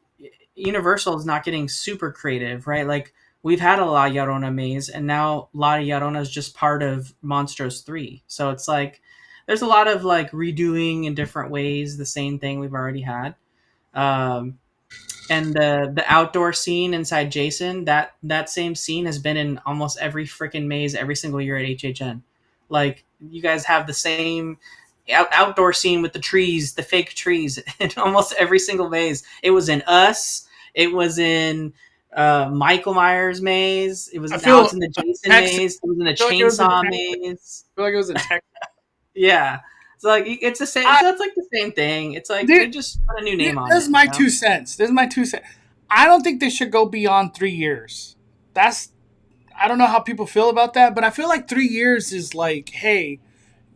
Universal is not getting super creative, right? Like we've had a La Llorona maze, and now La Llorona is just part of Monstros 3. So it's like there's a lot of like redoing in different ways the same thing we've already had. Um, and the outdoor scene inside Jason, that same scene has been in almost every freaking maze every single year at HHN. Like you guys have the same. outdoor scene with the trees, the fake trees, in almost every single maze. It was in Us. It was in Michael Myers maze. It I was now feel it's in the Jason Texas. maze. It was in a I feel like it was in chainsaw Texas. maze. I feel like it was in Texas. Yeah, so like it's the same. I, So it's like the same thing. It's like they dude, just put a new name on this is it. You my know? 2 cents. This is my 2 cents. I don't think they should go beyond 3 years. That's I don't know how people feel about that, but I feel like 3 years is like, hey,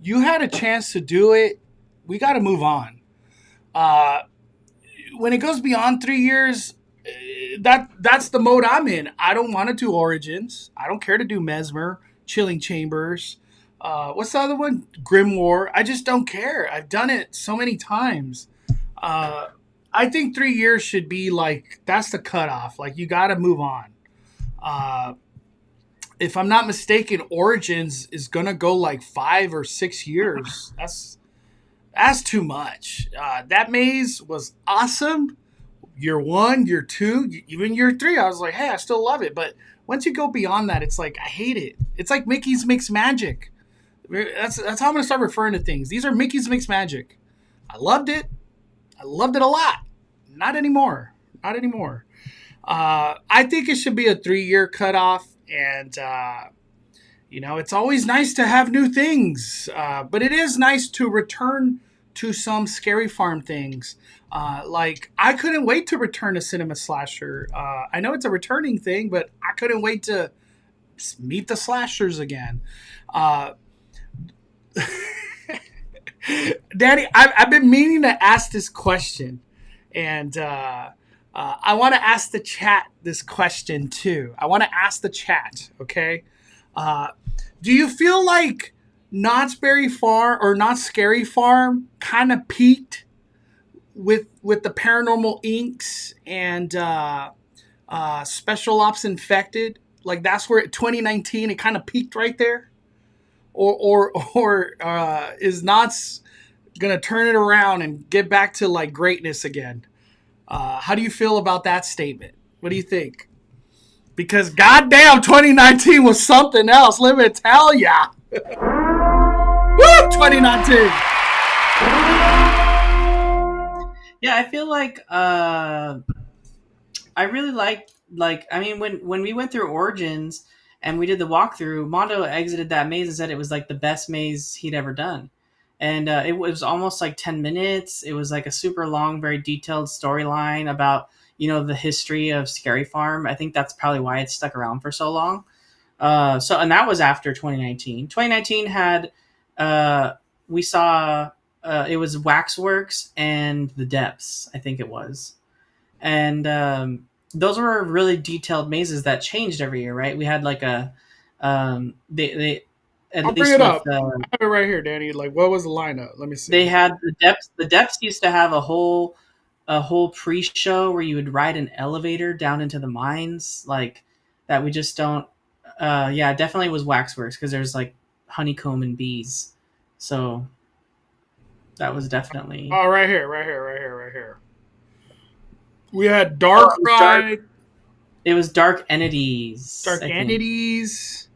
you had a chance to do it. We got to move on. Uh, when it goes beyond 3 years, that's the mode I'm in. I don't want to do Origins. I don't care to do Mesmer, Chilling Chambers. What's the other one? Grim War. I just don't care. I've done it so many times. Uh, I think 3 years should be like that's the cutoff. Like you got to move on. Uh, if I'm not mistaken, Origins is gonna go like 5 or 6 years. That's too much. That maze was awesome. Year one, year two, even year three, I was like, hey, I still love it. But once you go beyond that, it's like I hate it. It's like Mickey's Mixed Magic. That's how I'm gonna start referring to things. These are Mickey's Mixed Magic. I loved it. I loved it a lot. Not anymore. Not anymore. I think it should be a 3 year cutoff, and it's always nice to have new things, but it is nice to return to some Scary Farm things. Like I couldn't wait to return to Cinema Slasher. I know it's a returning thing, but I couldn't wait to meet the slashers again. Uh, Danny, I've been meaning to ask this question, and I want to ask the chat this question too. I want to ask the chat, okay? Uh, do you feel like Knott's Berry Farm or Knott's Scary Farm kind of peaked with the Paranormal Inks and Special Ops Infected? Like that's where 2019 it kind of peaked right there, or is Knott's gonna turn it around and get back to like greatness again? How do you feel about that statement? What do you think? Because goddamn, 2019 was something else. Let me tell ya. Woo, 2019. Yeah, I feel like I really like I mean when we went through Origins and we did the walkthrough, Mondo exited that maze and said it was like the best maze he'd ever done. And it was almost like 10 minutes. It was like a super long, very detailed storyline about, the history of Scary Farm. I think that's probably why it stuck around for so long. And that was after 2019. 2019 had, we saw, it was Waxworks and The Depths, I think it was. And those were really detailed mazes that changed every year, right? We had like they at I'll bring least it with up. I have it right here, Danny. Like, what was the lineup? Let me see. they had the depths. The depths used to have a whole pre-show where you would ride an elevator down into the mines, like that. We just don't. Yeah, it definitely was Waxworks because there's like honeycomb and bees, so that was definitely. Oh, right here, right here, right here, right here. We had Oh, Dark it was dark. Ride, It was Dark Entities. Dark I think Entities,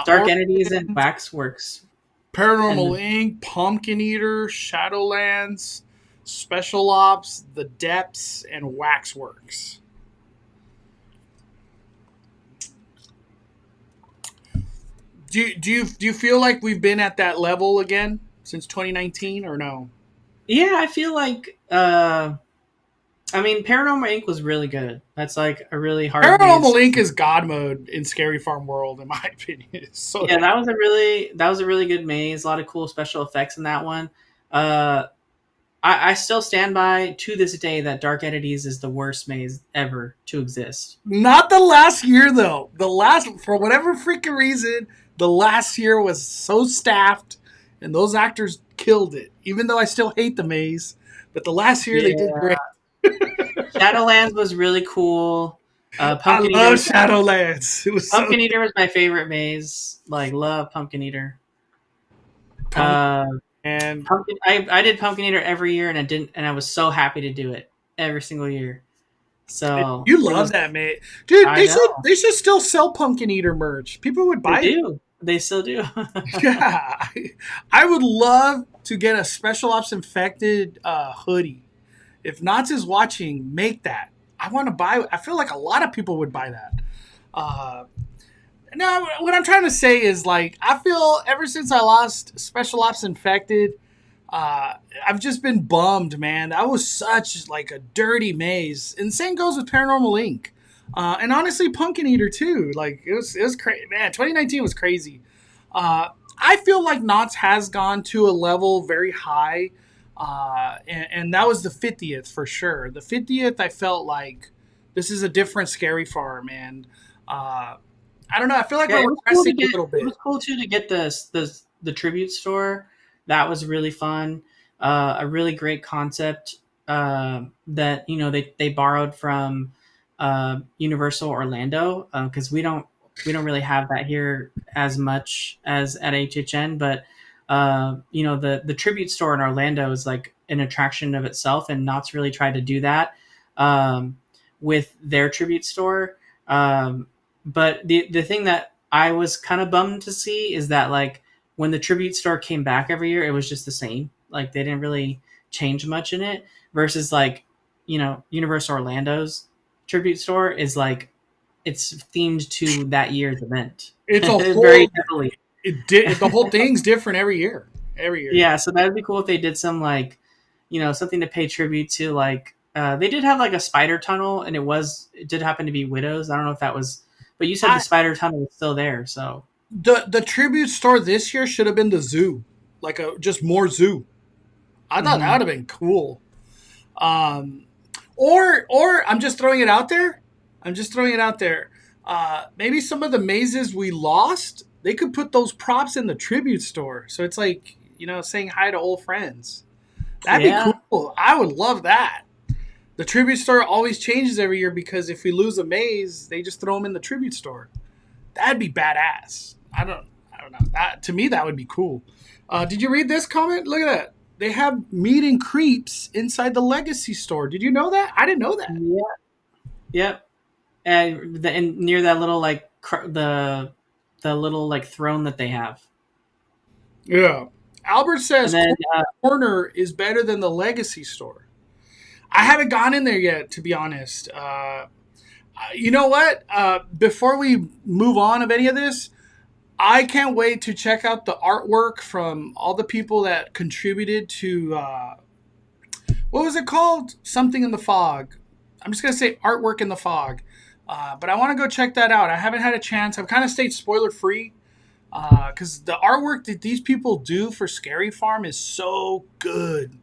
Dark Entities and Origins, Waxworks, and Paranormal Inc., Pumpkin Eater, Shadowlands, Special Ops, The Depths, and Waxworks. Do you feel like we've been at that level again since 2019 or no? yeah, I feel like. I mean, Paranormal Inc. was really good. That's like a really hard Paranormal maze. Inc. is God mode in Scary Farm World, in my opinion. It's so Yeah, that was a really good maze. A lot of cool special effects in that one. Uh, I still stand by to this day that Dark Entities is the worst maze ever to exist. not the last year though. The last for whatever freaking reason, the last year was so staffed, and those actors killed it. Even though I still hate the maze, but the last year they did Yeah, great. Shadowlands was really cool. I Pumpkin Eater love was Shadowlands. It was so Pumpkin Eater was my favorite maze. Like, love Pumpkin Eater. pumpkin Uh, and Pumpkin. I did Pumpkin Eater every year, and I was so happy to do it every single year. So you it love was. that, man. Dude, I know they should still sell Pumpkin Eater merch. People would they buy it. do. They still do. Yeah, I would love to get a Special Ops Infected hoodie. If Knott's is watching, make that. I want to buy. I feel like a lot of people would buy that. Uh, no, what I'm trying to say is like I feel ever since I lost Special Ops Infected, uh, I've just been bummed, man. That was such like a dirty maze. And same goes with Paranormal Inc. And honestly, Pumpkin Eater too. Like it was crazy, man. 2019 was crazy. I feel like Knott's has gone to a level very high, and that was the 50th for sure. The 50th, I felt like this is a different Scary Farm, and I don't know. I feel like Yeah, we're it was cool to regressing a get. little It bit. was cool too to get the tribute store. That was really fun. A really great concept that they borrowed from Universal Orlando, because we don't really have that here as much as at HHN, but the tribute store in Orlando is like an attraction of itself, and Knott's really tried to do that um, with their tribute store. But the thing that I was kind of bummed to see is that, like, when the tribute store came back every year, it was just the same. Like, they didn't really change much in it. Versus, like, Universal Orlando's tribute store is like it's themed to that year's event It's a very whole. heavily. The whole thing's different every year. Every year. Yeah, so that would be cool if they did some, like, something to pay tribute to. Like, they did have like a spider tunnel, and it did happen to be widows. I don't know if that was, but you said the I spider tunnel was still there. So the tribute store this year should have been the zoo, like a just more zoo. I thought that hmm would have been cool. Um, or I'm just throwing it out there. I'm just throwing it out there. Maybe some of the mazes we lost, they could put those props in the tribute store. So it's like saying hi to old friends. That'd be yeah, cool. I would love that. The tribute store always changes every year because if we lose a maze, they just throw them in the tribute store. That'd be badass. I don't know. That to me that would be cool. Did you read this comment? Look at that. They have meat and creeps inside the Legacy store. Did you know that? I didn't know that. yeah, yep. And near that little, like, the little, like, throne that they have, Yeah. Albert and says then Corner is better than the Legacy store. I haven't gone in there yet, to be honest. You know what? Before we move on of any of this, I can't wait to check out the artwork from all the people that contributed to what was it called? Something in the fog. I'm just gonna say artwork in the fog. But I want to go check that out. I haven't had a chance. I've kind of stayed spoiler free because the artwork that these people do for Scary Farm is so good.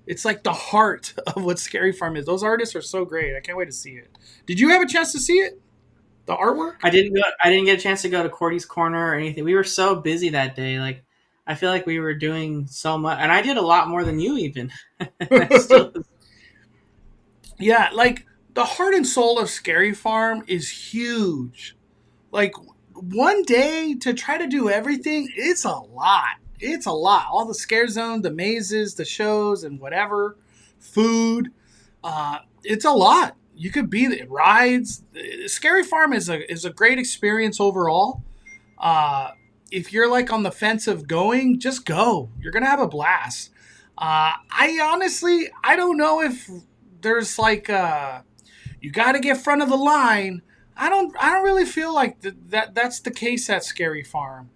It's like the heart of what Scary Farm is. Those artists are so great. I can't wait to see it. Did you have a chance to see it? The artwork? I didn't get a chance to go to Cordy's Corner or anything. We were so busy that day. Like, I feel like we were doing so much, and I did a lot more than you even. I still, Yeah, like the heart and soul of Scary Farm is huge. Like one day to try to do everything, it's a lot. It's a lot. All the scare zone, the mazes, the shows, and whatever, food. It's a lot. You could be the rides. Scary Farm is a great experience overall. Uh, if you're like on the fence of going, just go. You're gonna have a blast. I honestly, I don't know if there's like you got to get front of the line. I don't really feel like that's the case at Scary Farm.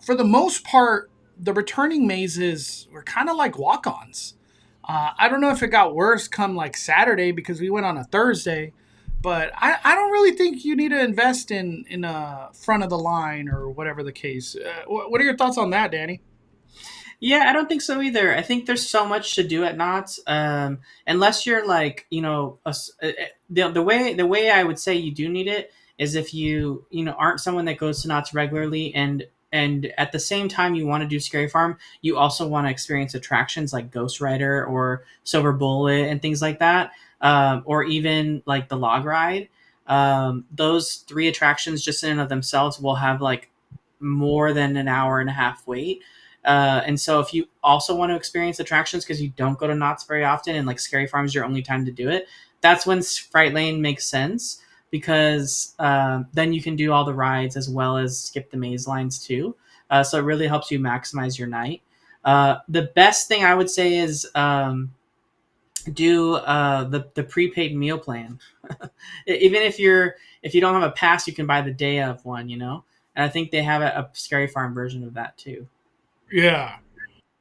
For the most part, the returning mazes were kind of like walk-ons. I don't know if it got worse come like Saturday because we went on a Thursday, but I don't really think you need to invest in front of the line or whatever the case. What are your thoughts on that, Danny? yeah, I don't think so either. I think there's so much to do at Knott's, unless you're like, the way I would say you do need it is if you aren't someone that goes to Knott's regularly, and at the same time you want to do Scary Farm, you also want to experience attractions like Ghost Rider or Silver Bullet and things like that, or even like the log ride. Those three attractions just in and of themselves will have like more than an hour and a half wait. And so if you also want to experience attractions because you don't go to Knott's very often and like Scary Farm is your only time to do it, that's when Fright Lane makes sense. because then you can do all the rides as well as skip the maze lines too. So it really helps you maximize your night. The best thing I would say is do the prepaid meal plan. Even if you don't have a pass, you can buy the day of one. And I think they have a Scary Farm version of that too. Yeah.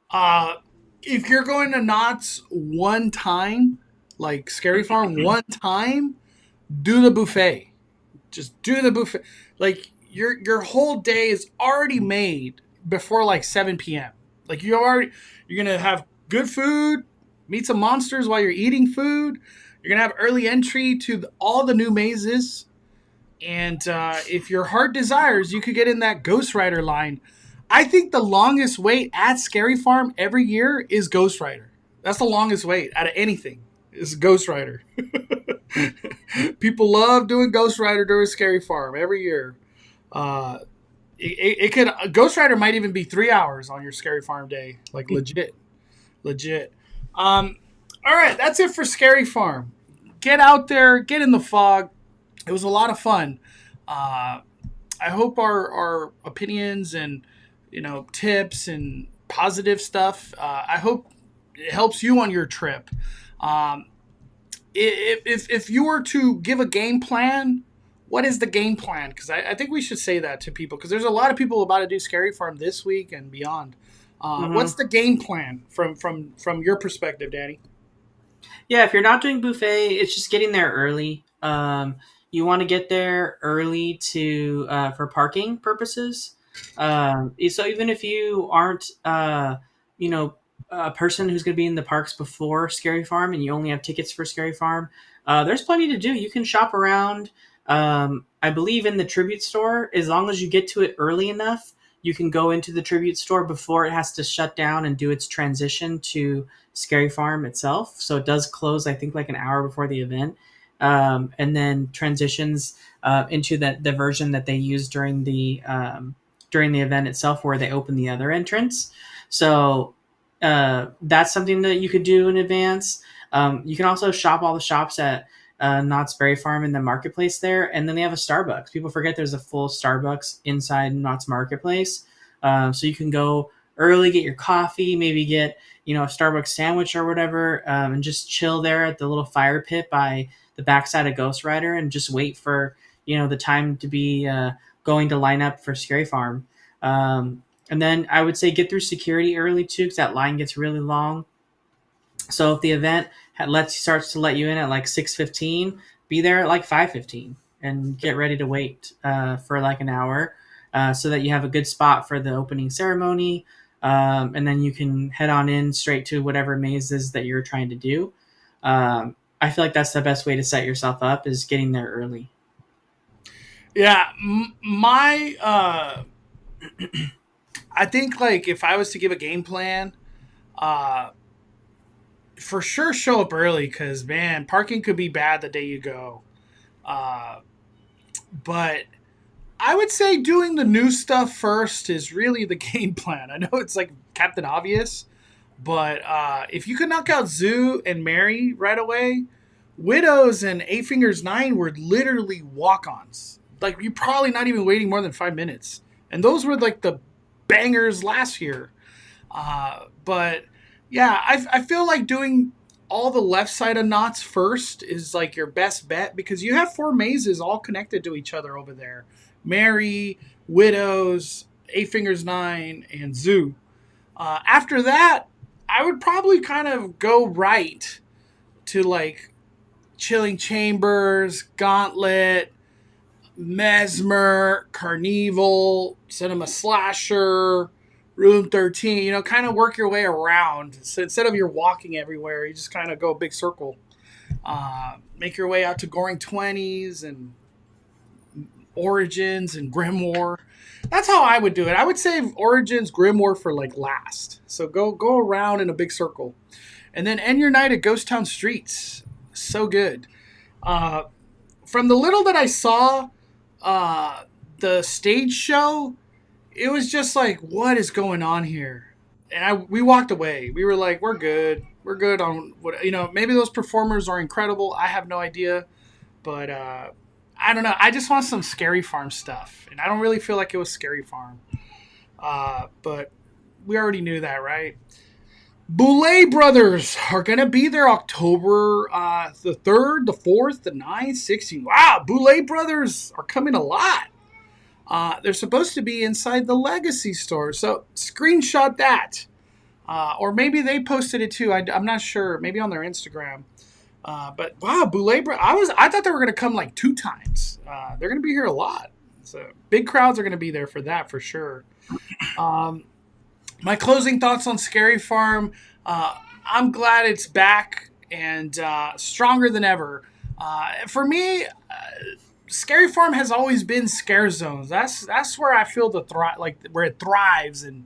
Uh, if you're going to Knott's one time, like Scary Farm one time, do the buffet. Just do the buffet. Like your whole day is already made before like 7 p.m. Like you're gonna have good food, meet some monsters while you're eating food. You're gonna have early entry to all the new mazes, and if your heart desires, you could get in that Ghost Rider line. I think the longest wait at Scary Farm every year is Ghost Rider. That's the longest wait out of anything. Is Ghost Rider. People love doing Ghost Rider during Scary Farm every year. Uh, it could Ghost Rider might even be 3 hours on your Scary Farm day, like legit. All right, that's it for Scary Farm. Get out there, get in the fog. It was a lot of fun. Uh, I hope our opinions and tips and positive stuff. I hope it helps you on your trip. Um, if you were to give a game plan, what is the game plan? Because I think we should say that to people because there's a lot of people about to do Scary Farm this week and beyond. What's Mm-hmm. the game plan from your perspective, Danny? Yeah, if you're not doing buffet, it's just getting there early. You want to get there early to for parking purposes. So even if you aren't, you know, a person who's going to be in the parks before Scary Farm and you only have tickets for Scary Farm, there's plenty to do. You can shop around. I believe in the tribute store, as long as you get to it early enough, you can go into the tribute store before it has to shut down and do its transition to Scary Farm itself. So it does close, I think, like an hour before the event, and then transitions into the version that they use during the event itself, where they open the other entrance. So that's something that you could do in advance. You can also shop all the shops at Knott's Berry Farm in the marketplace there, and then they have a Starbucks. People forget there's a full Starbucks inside Knott's Marketplace, so you can go early, get your coffee, maybe get a Starbucks sandwich or whatever, and just chill there at the little fire pit by the backside of Ghost Rider, and just wait for the time to be going to line up for Scary Farm. And then I would say get through security early too, because that line gets really long. So if the event starts to let you in at like 6:15, be there at like 5:15 and get ready to wait for like an hour, so that you have a good spot for the opening ceremony, and then you can head on in straight to whatever mazes that you're trying to do. I feel like that's the best way to set yourself up, is getting there early. Yeah, my I think like if I was to give a game plan, uh, for sure show up early because man, parking could be bad the day you go. Uh, but I would say doing the new stuff first is really the game plan. I know it's like Captain Obvious, but if you could knock out Zoo and Mary right away, Widows and Eight Fingers 9 were literally walk-ons. Like you probably not even waiting more than 5 minutes, and those were like the bangers last year. But yeah, I feel like doing all the left side of knots first is like your best bet because you have four mazes all connected to each other over there. Mary, Widows, Eight Fingers 9, and Zoo. After that, I would probably kind of go right to like Chilling Chambers, Gauntlet, Mesmer, Carnival, Cinema Slasher, Room 13, kind of work your way around. So instead of you're walking everywhere, you just kind of go a big circle. Make your way out to Goring 20s and Origins and Grimoire. That's how I would do it. I would save Origins, Grimoire for like last. So go around in a big circle. And then end your night at Ghost Town Streets. So good. Uh, from the little that I saw, the stage show, it was just like, what is going on here? And we walked away. We were like, we're good. We're good on what maybe those performers are incredible. I have no idea, but I don't know. I just want some Scary Farm stuff, and I don't really feel like it was Scary Farm. But we already knew that, right? Boulay Brothers are going to be there October the 3rd, the 4th, the 9th, 16th. Wow, Boulay Brothers are coming a lot. They're supposed to be inside the Legacy store. So screenshot that. Or maybe they posted it too. I'm not sure. Maybe on their Instagram. But wow, Boulay Brothers. I thought they were going to come like 2 times. They're going to be here a lot. So big crowds are going to be there for that for sure. My closing thoughts on Scary Farm. I'm glad it's back and stronger than ever. For me, Scary Farm has always been scare zones. That's where I feel where it thrives, and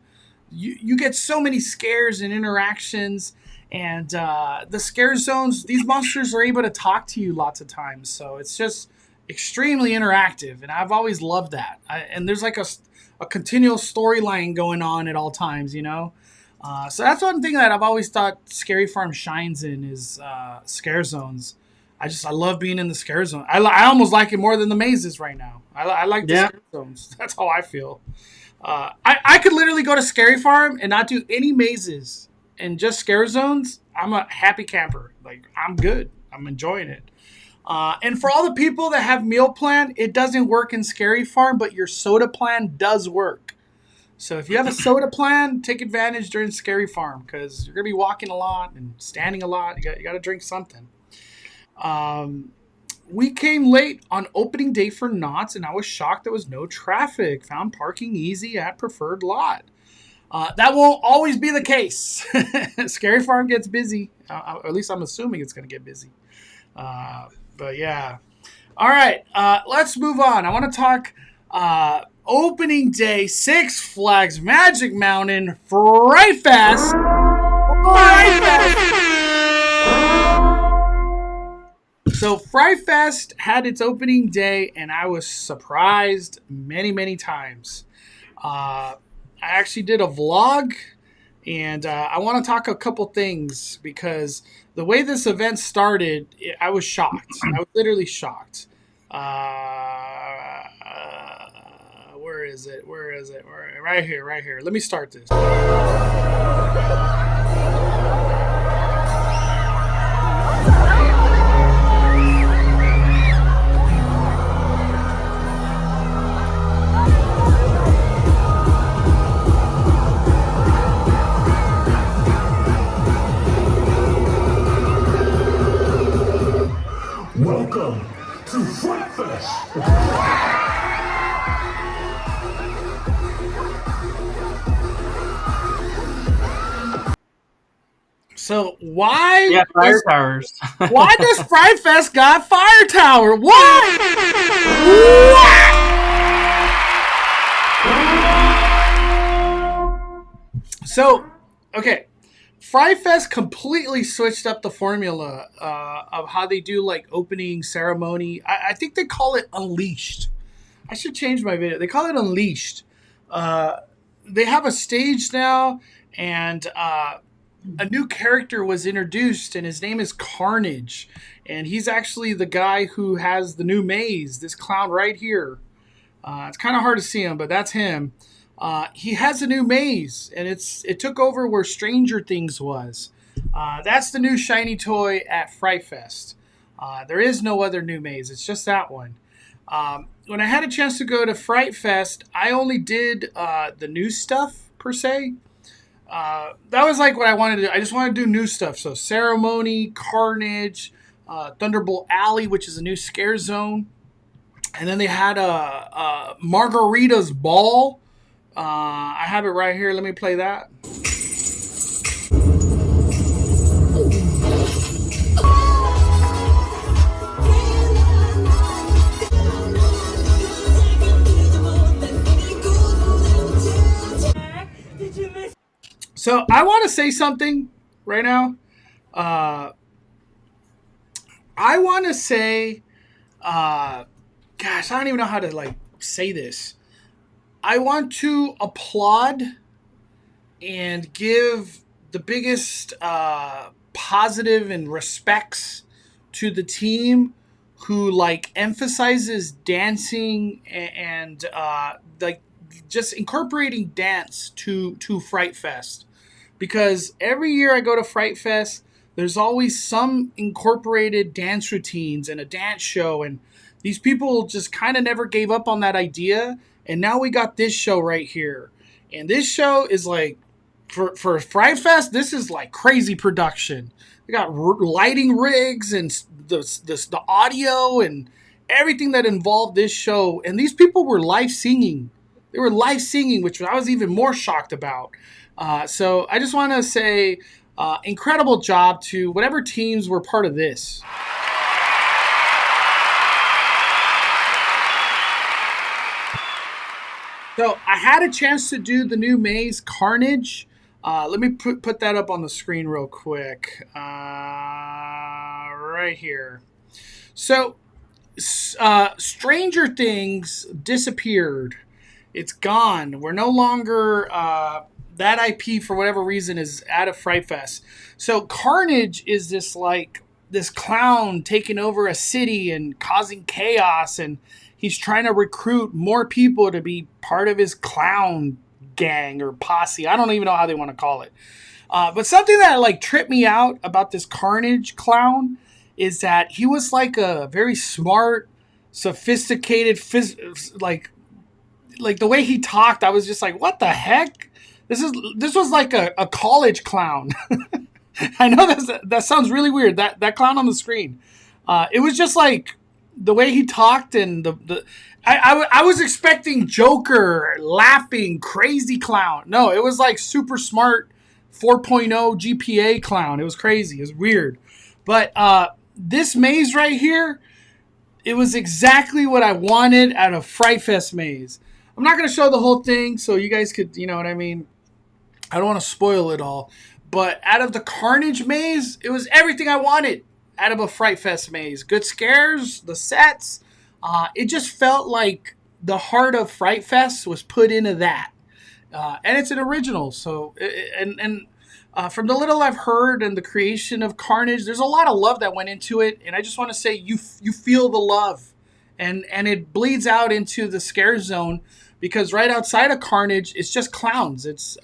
you get so many scares and interactions. And the scare zones, these monsters are able to talk to you lots of times, so it's just extremely interactive, and I've always loved that. And there's like a continual storyline going on at all times, you know. So that's one thing that I've always thought Scary Farm shines in is scare zones. I love being in the scare zone. I almost like it more than the mazes right now. I like the scare zones. That's how I feel. I could literally go to Scary Farm and not do any mazes and just scare zones. I'm a happy camper. Like, I'm good. I'm enjoying it. And for all the people that have meal plan, it doesn't work in Scary Farm, but your soda plan does work. So if you have a soda plan, take advantage during Scary Farm because you're going to be walking a lot and standing a lot. You got to drink something. We came late on opening day for Knott's, and I was shocked there was no traffic. Found parking easy at preferred lot. That won't always be the case. Scary Farm gets busy. At least I'm assuming it's going to get busy. But yeah. All right. Let's move on. I want to talk opening day, Six Flags Magic Mountain Fright Fest. Fright Fest. So Fright Fest had its opening day, and I was surprised many, many times. I actually did a vlog, and I want to talk a couple things because the way this event started, I was shocked. I was literally shocked. Where is it? Right here. Let me start this. Welcome to Fright Fest. So why? Yeah, fire towers. Why does Fright Fest got fire tower? What? So, okay. Fright Fest completely switched up the formula of how they do like opening ceremony. I think they call it Unleashed. I should change my video. They call it Unleashed. They have a stage now, and a new character was introduced, and his name is Carnage. And he's actually the guy who has the new maze, this clown right here. It's kind of hard to see him, but that's him. He has a new maze, and it took over where Stranger Things was. That's the new shiny toy at Fright Fest. There is no other new maze. It's just that one. When I had a chance to go to Fright Fest, I only did the new stuff, per se. That was like what I wanted to do. I just wanted to do new stuff. So Ceremony, Carnage, Thunderbolt Alley, which is a new scare zone. And then they had a Margarita's Ball. I have it right here. Let me play that. So I want to say something right now. I want to say, gosh, I don't even know how to like say this. I want to applaud and give the biggest positive and respects to the team who like emphasizes dancing and like just incorporating dance to Fright Fest, because every year I go to Fright Fest, there's always some incorporated dance routines and a dance show, and these people just kind of never gave up on that idea. And now we got this show right here, and this show is like for Fright Fest, this is like crazy production. They got lighting rigs and the audio and everything that involved this show. And these people were live singing. They were live singing, which I was even more shocked about. So I just want to say incredible job to whatever teams were part of this. So I had a chance to do the new maze Carnage. Let me put that up on the screen real quick. Right here. So Stranger Things disappeared. It's gone. We're no longer... that IP, for whatever reason, is out of Fright Fest. So Carnage is this clown taking over a city and causing chaos, and he's trying to recruit more people to be part of his clown gang or posse. I don't even know how they want to call it. But something that like tripped me out about this Carnage clown is that he was like a very smart, sophisticated, like the way he talked. I was just like, what the heck? This was like a college clown. I know that sounds really weird. That clown on the screen. It was just like the way he talked, and I was expecting Joker, laughing, crazy clown. No, it was like super smart 4.0 GPA clown. It was crazy. It was weird. But this maze right here, it was exactly what I wanted out of Fright Fest maze. I'm not going to show the whole thing, so you guys could, you know what I mean? I don't want to spoil it all. But out of the Carnage maze, it was everything I wanted out of a Fright Fest maze. Good scares, the sets. It just felt like the heart of Fright Fest was put into that. And it's an original. So, from the little I've heard and the creation of Carnage, there's a lot of love that went into it. And I just want to say you feel the love. And it bleeds out into the scare zone, because right outside of Carnage, it's just clowns. It's,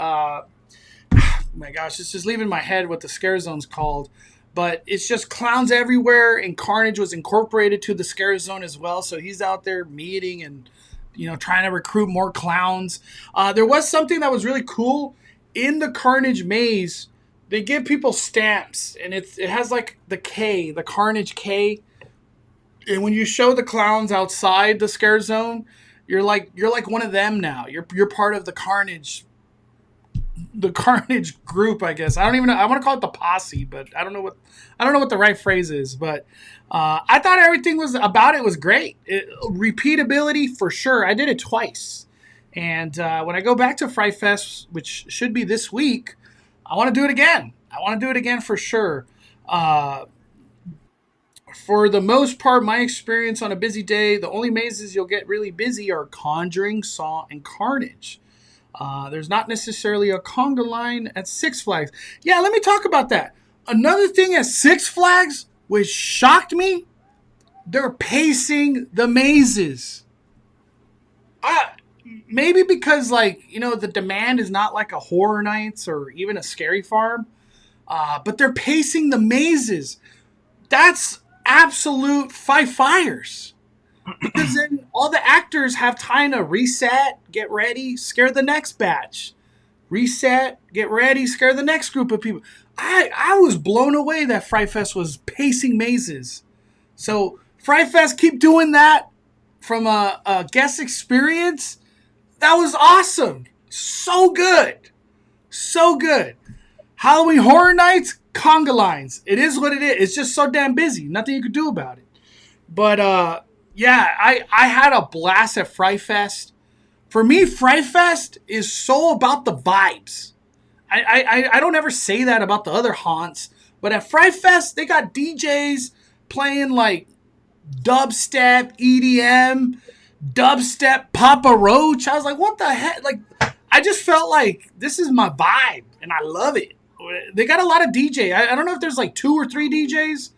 my gosh, it's just leaving my head what the scare zone's called. But it's just clowns everywhere, and Carnage was incorporated to the scare zone as well. So he's out there meeting and, trying to recruit more clowns. There was something that was really cool. In the Carnage maze, they give people stamps, and it has like the K, the Carnage K. And when you show the clowns outside the scare zone, you're like one of them now. You're part of the Carnage group, I guess. I don't even know. I want to call it the posse, but I don't know what the right phrase is. But I thought everything was great. Repeatability for sure. I did it twice, and when I go back to Fright Fest, which should be this week, I want to do it again. I want to do it again for sure. For the most part, my experience on a busy day, the only mazes you'll get really busy are Conjuring, Saw, and Carnage. There's not necessarily a conga line at Six Flags. Yeah, let me talk about that. Another thing at Six Flags, which shocked me, they're pacing the mazes. Maybe because, the demand is not like a Horror Nights or even a Scary Farm. But they're pacing the mazes. That's absolute five fires, because then all the actors have time to reset, get ready, scare the next batch, reset, get ready, scare the next group of people. I was blown away that Fright Fest was pacing mazes. So Fright Fest, keep doing that from a guest experience. That was awesome. So good. Halloween Horror Nights, conga lines. It is what it is. It's just so damn busy. Nothing you could do about it. But I had a blast at Fright Fest. For me, Fright Fest is so about the vibes. I don't ever say that about the other haunts, but at Fright Fest, they got DJs playing like dubstep, EDM, dubstep, Papa Roach. I was like, what the heck? Like, I just felt like this is my vibe, and I love it. They got a lot of DJ. I don't know if there's like 2 or 3 DJs,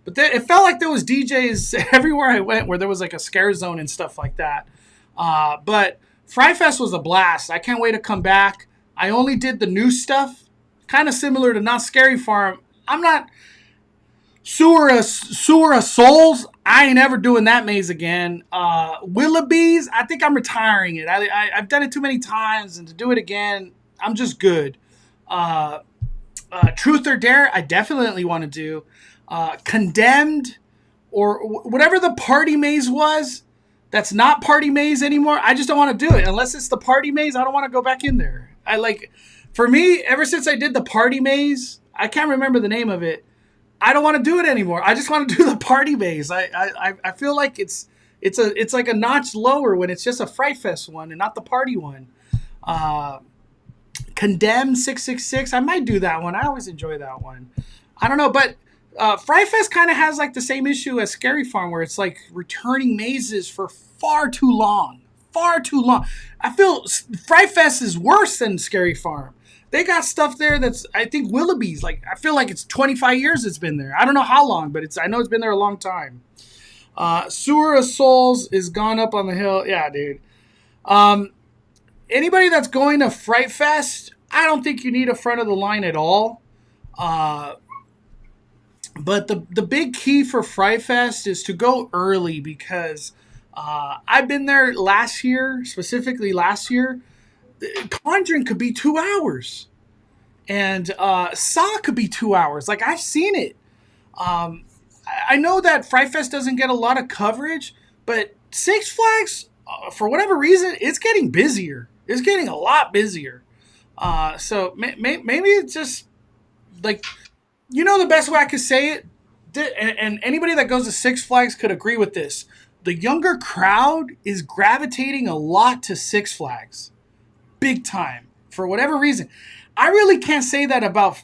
But it felt like there was DJs everywhere I went where there was like a scare zone and stuff like that. But Fright Fest was a blast. I can't wait to come back. I only did the new stuff, kind of similar to Not Scary Farm. I'm not Sewer of Souls. I ain't ever doing that maze again. Willoughby's, I think I'm retiring it. I've done it too many times, and to do it again, I'm just good. Truth or Dare, I definitely want to do. Condemned, or whatever the party maze was, that's not party maze anymore. I just don't want to do it unless it's the party maze. I don't want to go back in there. For me, ever since I did the party maze, I can't remember the name of it. I don't want to do it anymore. I just want to do the party maze. I feel like it's like a notch lower when it's just a Fright Fest one and not the party one. Condemned 666. I might do that one. I always enjoy that one. I don't know, but Fright Fest kind of has like the same issue as Scary Farm, where it's like returning mazes for far too long. Far too long. I feel Fright Fest is worse than Scary Farm. They got stuff there that's, I think, Willoughby's. Like, I feel like it's 25 years it's been there. I don't know how long, but I know it's been there a long time. Sewer of Souls is gone up on the hill. Yeah, dude. Anybody that's going to Fright Fest, I don't think you need a front of the line at all. But the big key for Fright Fest is to go early, because I've been there specifically last year. Conjuring could be 2 hours, and Saw could be 2 hours. Like, I've seen it. I know that Fright Fest doesn't get a lot of coverage, but Six Flags, for whatever reason, it's getting busier. It's getting a lot busier. So maybe it's just like, the best way I could say it, and anybody that goes to Six Flags could agree with this. The younger crowd is gravitating a lot to Six Flags. Big time, for whatever reason. I really can't say that about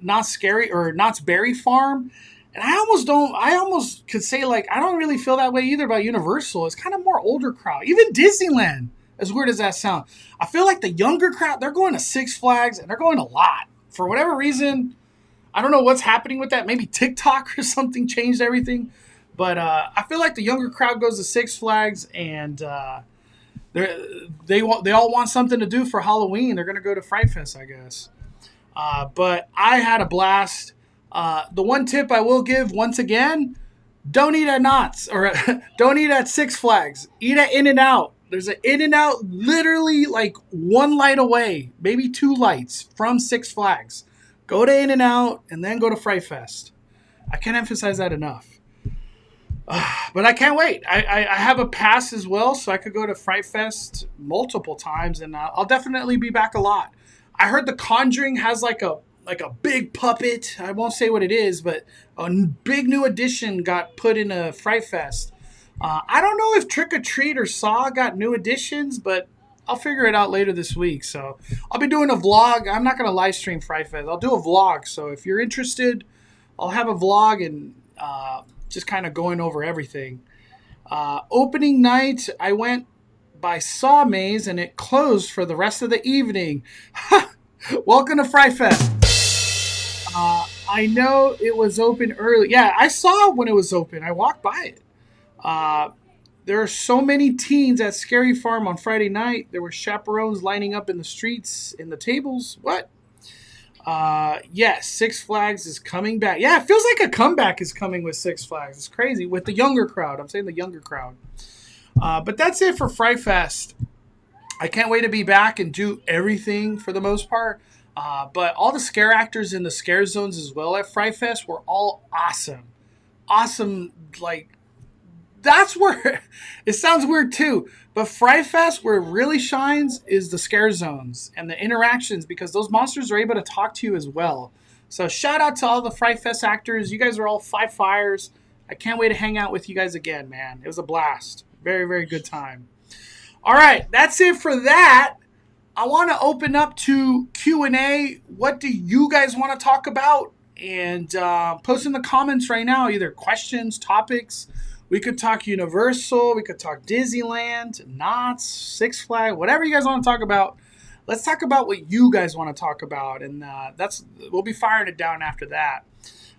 Knott's Scary or Knott's Berry Farm, and I almost could say, like, I don't really feel that way either about Universal. It's kind of more older crowd. Even Disneyland, as weird as that sounds, I feel like the younger crowd, they're going to Six Flags, and they're going a lot for whatever reason. I don't know what's happening with that. Maybe TikTok or something changed everything, but I feel like the younger crowd goes to Six Flags, and they all want something to do for Halloween. They're going to go to Fright Fest, I guess. But I had a blast. The one tip I will give once again, don't eat at Knott's, or don't eat at Six Flags. Eat at In-N-Out. There's an In-N-Out literally like one light away, maybe 2 lights from Six Flags. Go to In-N-Out and then go to Fright Fest. I can't emphasize that enough. But I can't wait. I have a pass as well, so I could go to Fright Fest multiple times, and I'll definitely be back a lot. I heard The Conjuring has like a big puppet. I won't say what it is, but a big new addition got put in a Fright Fest. I don't know if Trick or Treat or Saw got new additions, but I'll figure it out later this week. So I'll be doing a vlog. I'm not going to live stream Fright Fest. I'll do a vlog. So if you're interested, I'll have a vlog and just kind of going over everything. Opening night, I went by Saw Maze, and it closed for the rest of the evening. Welcome to Fright Fest. I know it was open early. Yeah, I saw when it was open. I walked by it. There are so many teens at Scary Farm on Friday night. There were chaperones lining up in the streets, in the tables. What? Yes, Six Flags is coming back. Yeah, it feels like a comeback is coming with Six Flags. It's crazy. With the younger crowd. I'm saying the younger crowd. But that's it for Fright Fest. I can't wait to be back and do everything for the most part. But all the scare actors in the scare zones as well at Fright Fest were all awesome. Awesome, like, that's where, it sounds weird too, but Fright Fest, where it really shines is the scare zones and the interactions, because those monsters are able to talk to you as well. So shout out to all the Fright Fest actors. You guys are all 5 fires. I can't wait to hang out with you guys again, man. It was a blast. Very, very good time. All right, that's it for that. I want to open up to Q&A. What do you guys want to talk about? And post in the comments right now, either questions, topics. We could talk Universal. We could talk Disneyland, Knott's, Six Flags, whatever you guys want to talk about. Let's talk about what you guys want to talk about, and we'll be firing it down after that.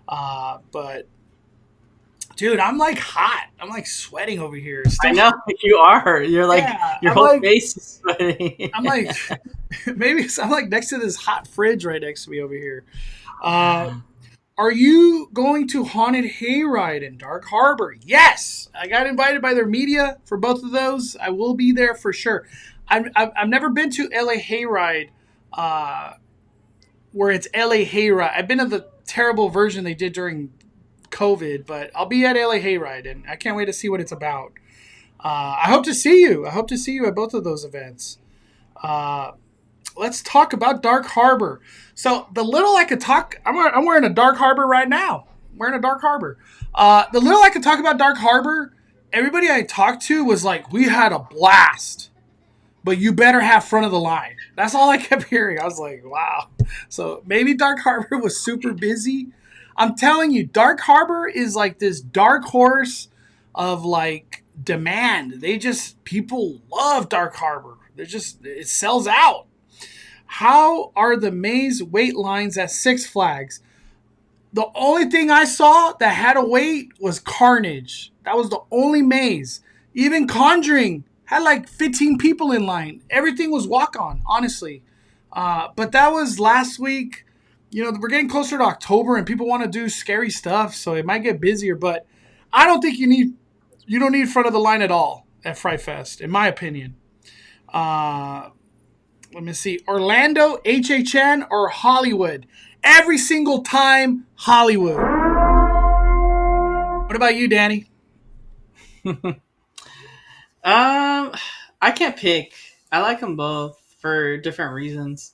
But Dude, I'm like hot. I'm like sweating over here. I Still, know you are. You're like yeah. your whole face is sweating. I'm like, maybe I'm like next to this hot fridge right next to me over here. Uh, are you going to Haunted Hayride in Dark Harbor? Yes, I got invited by their media for both of those. I will be there for sure. I've never been to LA Hayride, where it's LA Hayride. I've been to the terrible version they did during COVID, but I'll be at LA Hayride, and I can't wait to see what it's about. I hope to see you. I hope to see you at both of those events. Uh, let's talk about Dark Harbor. So the little I could talk, I'm wearing a Dark Harbor right now. I'm wearing a Dark Harbor. The little I could talk about Dark Harbor, everybody I talked to was like, we had a blast, but you better have front of the line. That's all I kept hearing. I was like, wow. So maybe Dark Harbor was super busy. I'm telling you, Dark Harbor is like this dark horse of like demand. People love Dark Harbor. It sells out. How are the maze wait lines at Six Flags? The only thing I saw that had a wait was Carnage. That was the only maze. Even Conjuring had like 15 people in line. Everything was walk on, honestly. But that was last week. You know, we're getting closer to October and people want to do scary stuff, so it might get busier. But I don't think you don't need front of the line at all at Fright Fest, in my opinion. Let me see. Orlando, HHN, or Hollywood? Every single time, Hollywood. What about you, Danny? I can't pick. I like them both for different reasons.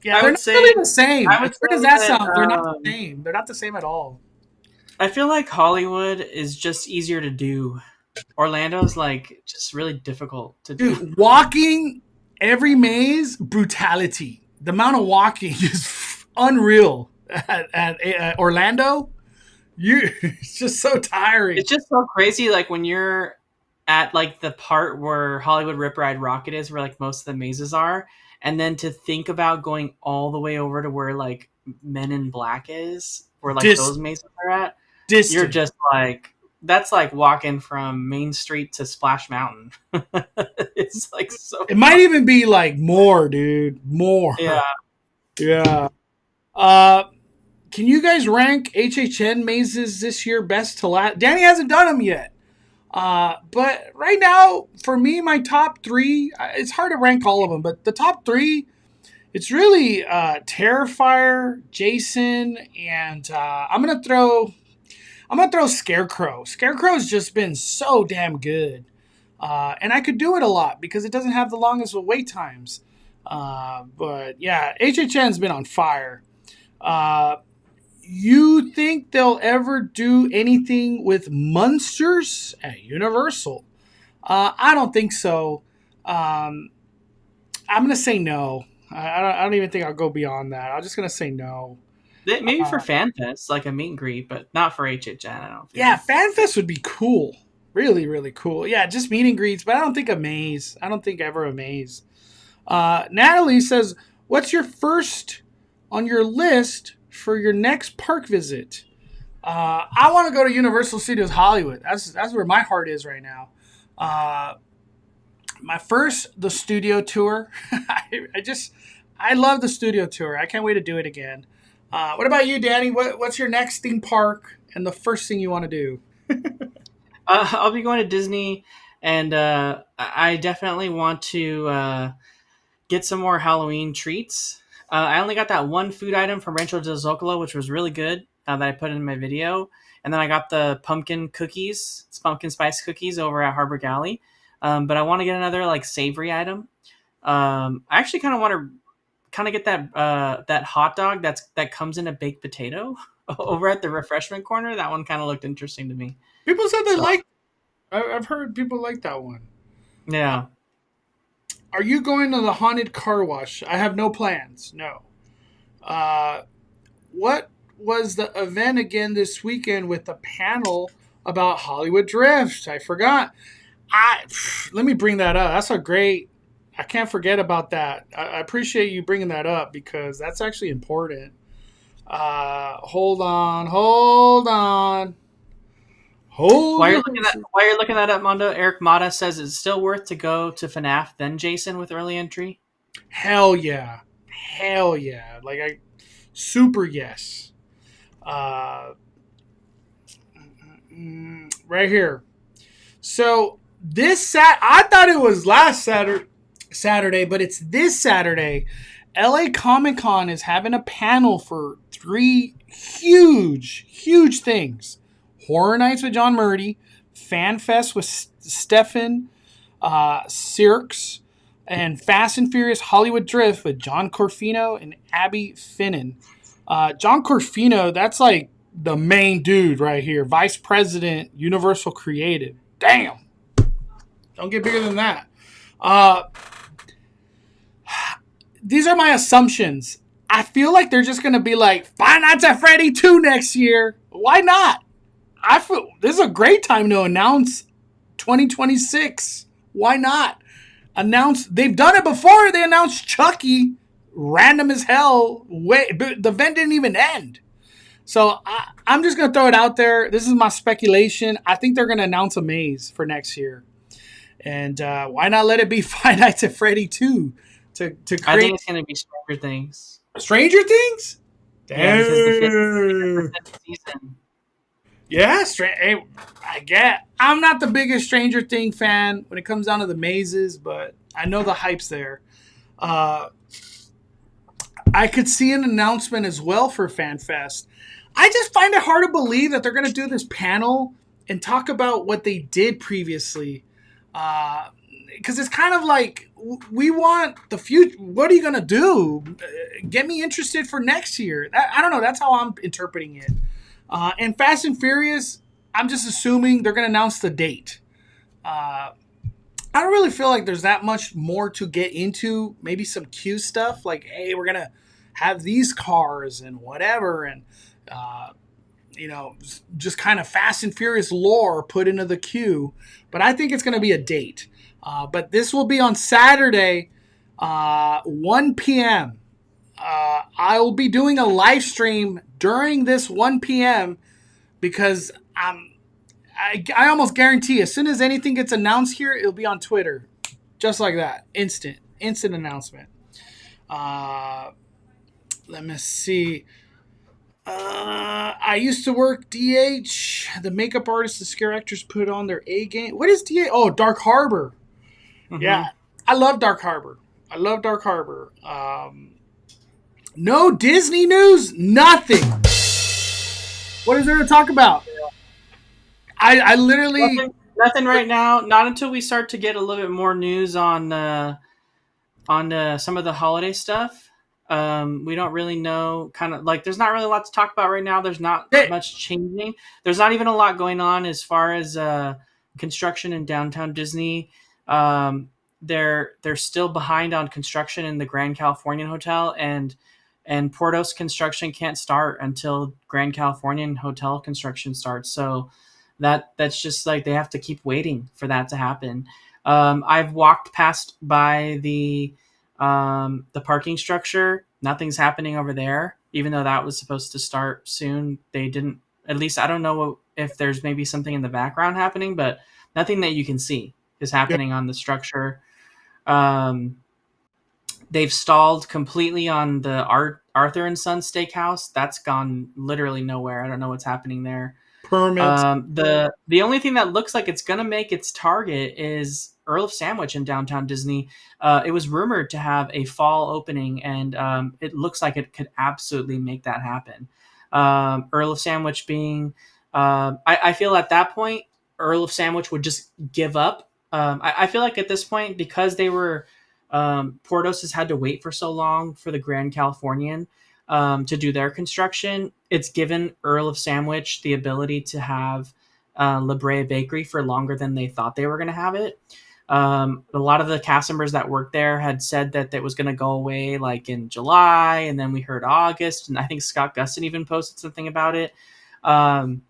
Yeah, I they're would not say really the same. I would As weird as say that that sounds, they're not the same. They're not the same at all. I feel like Hollywood is just easier to do. Orlando's like just really difficult to do. Dude, walking every maze, brutality. The amount of walking is unreal at Orlando. It's just so tiring. It's just so crazy. Like when you're at like the part where Hollywood Rip Ride Rocket is, where like most of the mazes are, and then to think about going all the way over to where like Men in Black is, where like those mazes are at, you're just like, that's like walking from Main Street to Splash Mountain. It's like so. It might even be like more, dude. More. Yeah. Yeah. Can you guys rank HHN mazes this year best to last? Danny hasn't done them yet. But right now, for me, my top three, it's hard to rank all of them, but the top three, it's really Terrifier, Jason, and I'm gonna throw Scarecrow. Scarecrow's just been so damn good. And I could do it a lot because it doesn't have the longest wait times. But yeah, HHN's been on fire. You think they'll ever do anything with monsters at Universal? I don't think so. I'm going to say no. I don't even think I'll go beyond that. I'm just going to say no. Maybe for FanFest, like a meet and greet, but not for HHN, I don't think. Yeah, FanFest would be cool. Really, really cool. Yeah, just meet and greets, but I don't think a maze. I don't think ever a maze. Natalie says, what's your first on your list for your next park visit? I want to go to Universal Studios Hollywood. That's where my heart is right now. My first, the studio tour. I love the studio tour. I can't wait to do it again. What about you, Danny? What's your next theme park and the first thing you want to do? I'll be going to Disney, and I definitely want to get some more Halloween treats. I only got that one food item from Rancho del Zocalo, which was really good, that I put in my video. And then I got the pumpkin spice cookies over at Harbor Galley. But I want to get another like savory item. I actually kind of want to get that hot dog that comes in a baked potato over at the refreshment corner. That one kind of looked interesting to me. People said they like. I've heard people like that one. Yeah. Are you going to the haunted car wash? I have no plans. No. What was the event again this weekend with the panel about Hollywood Drift? I forgot. Let me bring that up. That's a great. I can't forget about that. I appreciate you bringing that up because that's actually important. Hold on. Hold While your you're looking at horses. while you're looking that up, Mondo, Eric Mata says it's still worth to go to FNAF then Jason with early entry. Hell yeah. Hell yeah. Like I super yes. Uh right here. So I thought it was last Saturday, but it's this Saturday. LA Comic Con is having a panel for 3 huge things. Horror Nights with John Murdy, Fan Fest with Stefan Sirks, and Fast and Furious Hollywood Drift with John Corfino and Abby Finnan. John Corfino, that's like the main dude right here, Vice President, Universal Creative. Damn, don't get bigger than that. These are my assumptions. I feel like they're just gonna be like Five Nights at Freddy 2 next year. Why not? I feel this is a great time to announce 2026. Why not? They've done it before. They announced Chucky, random as hell. The event didn't even end. So I'm just gonna throw it out there. This is my speculation. I think they're gonna announce a maze for next year, and why not let it be Five Nights at Freddy 2 to create? I think it's going to be Stranger Things. Stranger Things. Yeah, because the fifth season. Yeah, I get. I'm not the biggest Stranger Thing fan when it comes down to the mazes, but I know the hype's there. I could see an announcement as well for FanFest. I just find it hard to believe that they're going to do this panel and talk about what they did previously. Because it's kind of like, we want the future. What are you going to do? Get me interested for next year. I don't know. That's how I'm interpreting it. And Fast and Furious, I'm just assuming they're going to announce the date. I don't really feel like there's that much more to get into. Maybe some Q stuff like, hey, we're going to have these cars and whatever. And, just kind of Fast and Furious lore put into the queue. But I think it's going to be a date. But this will be on Saturday, 1 p.m. I will be doing a live stream during this 1 p.m. because I almost guarantee as soon as anything gets announced here, it'll be on Twitter. Just like that. Instant announcement. Let me see. I used to work DH. The makeup artists, the scare actors put on their A game. What is DH? Oh, Dark Harbor. Mm-hmm. Yeah. I love Dark Harbor. No Disney news? Nothing. What is there to talk about? I literally... Nothing right now. Not until we start to get a little bit more news on some of the holiday stuff. We don't really know, kind of like, there's not really a lot to talk about right now. There's not much changing. There's not even a lot going on as far as construction in downtown Disney. They're still behind on construction in the Grand Californian Hotel, and Portos construction can't start until Grand Californian Hotel construction starts. So that's just like, they have to keep waiting for that to happen. I've walked past by the parking structure. Nothing's happening over there, even though that was supposed to start soon. They didn't, at least I don't know if there's maybe something in the background happening, but nothing that you can see is happening on the structure. They've stalled completely on the Arthur and Son Steakhouse. That's gone literally nowhere. I don't know what's happening there. Permits. The only thing that looks like it's going to make its target is Earl of Sandwich in downtown Disney. It was rumored to have a fall opening, and it looks like it could absolutely make that happen. Earl of Sandwich being, I feel at that point, Earl of Sandwich would just give up. I feel like at this point, because they were, Portos has had to wait for so long for the Grand Californian to do their construction, it's given Earl of Sandwich the ability to have La Brea Bakery for longer than they thought they were going to have it. A lot of the cast members that worked there had said that it was going to go away like in July, and then we heard August, and I think Scott Gustin even posted something about it. But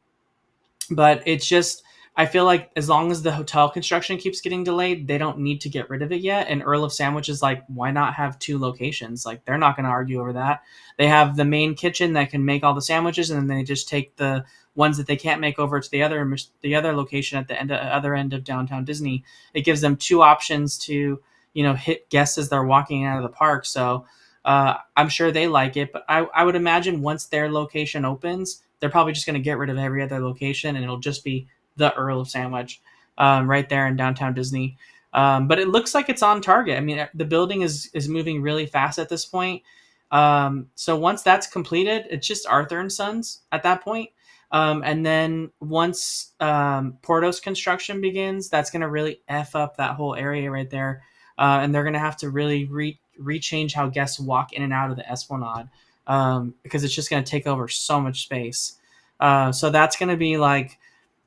it's just, I feel like as long as the hotel construction keeps getting delayed, they don't need to get rid of it yet. And Earl of Sandwich is like, why not have two locations? Like, they're not going to argue over that. They have the main kitchen that can make all the sandwiches, and then they just take the ones that they can't make over to the other location at the other end of downtown Disney. It gives them two options to hit guests as they're walking out of the park. So I'm sure they like it, but I would imagine once their location opens, they're probably just going to get rid of every other location, and it'll just be the Earl of Sandwich right there in downtown Disney. But it looks like it's on target. I mean, the building is moving really fast at this point. So once that's completed, it's just Arthur and Sons at that point. And then once Porto's construction begins, that's going to really F up that whole area right there. And they're going to have to really rechange how guests walk in and out of the Esplanade because it's just going to take over so much space. So that's going to be like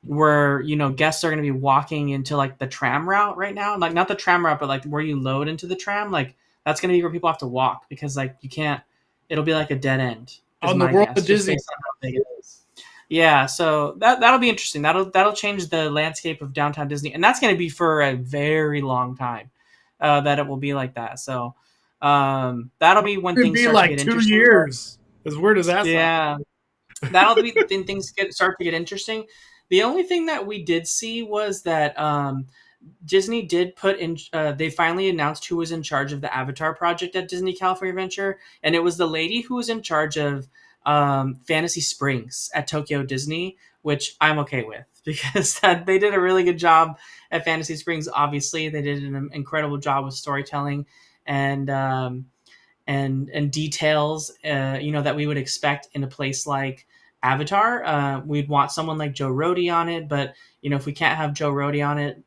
where guests are going to be walking into like the tram route right now, like not the tram route, but like where you load into the tram. Like that's going to be where people have to walk because like you can't. It'll be like a dead end. On the World of Disney. Yeah, so that'll be interesting. That'll change the landscape of downtown Disney, and that's going to be for a very long time that it will be like that. So that'll be when things start like to get 2 interesting. years. As weird as that sounds. Yeah, that'll be when things start to get interesting. The only thing that we did see was that Disney did put in. They finally announced who was in charge of the Avatar project at Disney California Adventure, and it was the lady who was in charge of Fantasy Springs at Tokyo Disney, which I'm okay with because they did a really good job at Fantasy Springs. Obviously, they did an incredible job with storytelling and details, that we would expect in a place like Avatar. We'd want someone like Joe Rohde on it, but if we can't have Joe Rohde on it,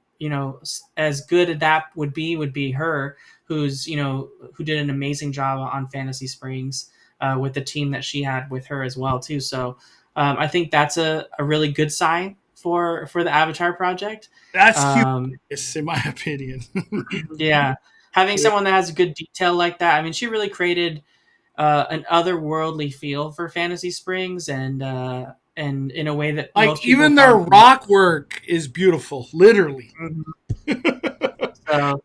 as good as that would be her, who did an amazing job on Fantasy Springs with the team that she had with her as well too. So I think that's a really good sign for the Avatar project. That's cute, in my opinion. Yeah. Having someone that has a good detail like that. I mean, she really created an otherworldly feel for Fantasy Springs, and in a way that like even their rock work is beautiful, literally. Mm-hmm. So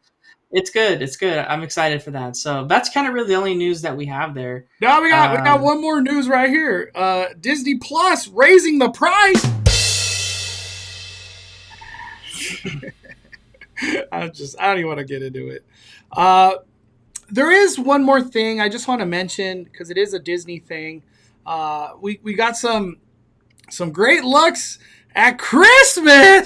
it's good. It's good. I'm excited for that. So that's kind of really the only news that we have there. Now we got one more news right here. Disney Plus raising the price. I don't even want to get into it. There is one more thing I just want to mention because it is a Disney thing. We got some great looks at Christmas.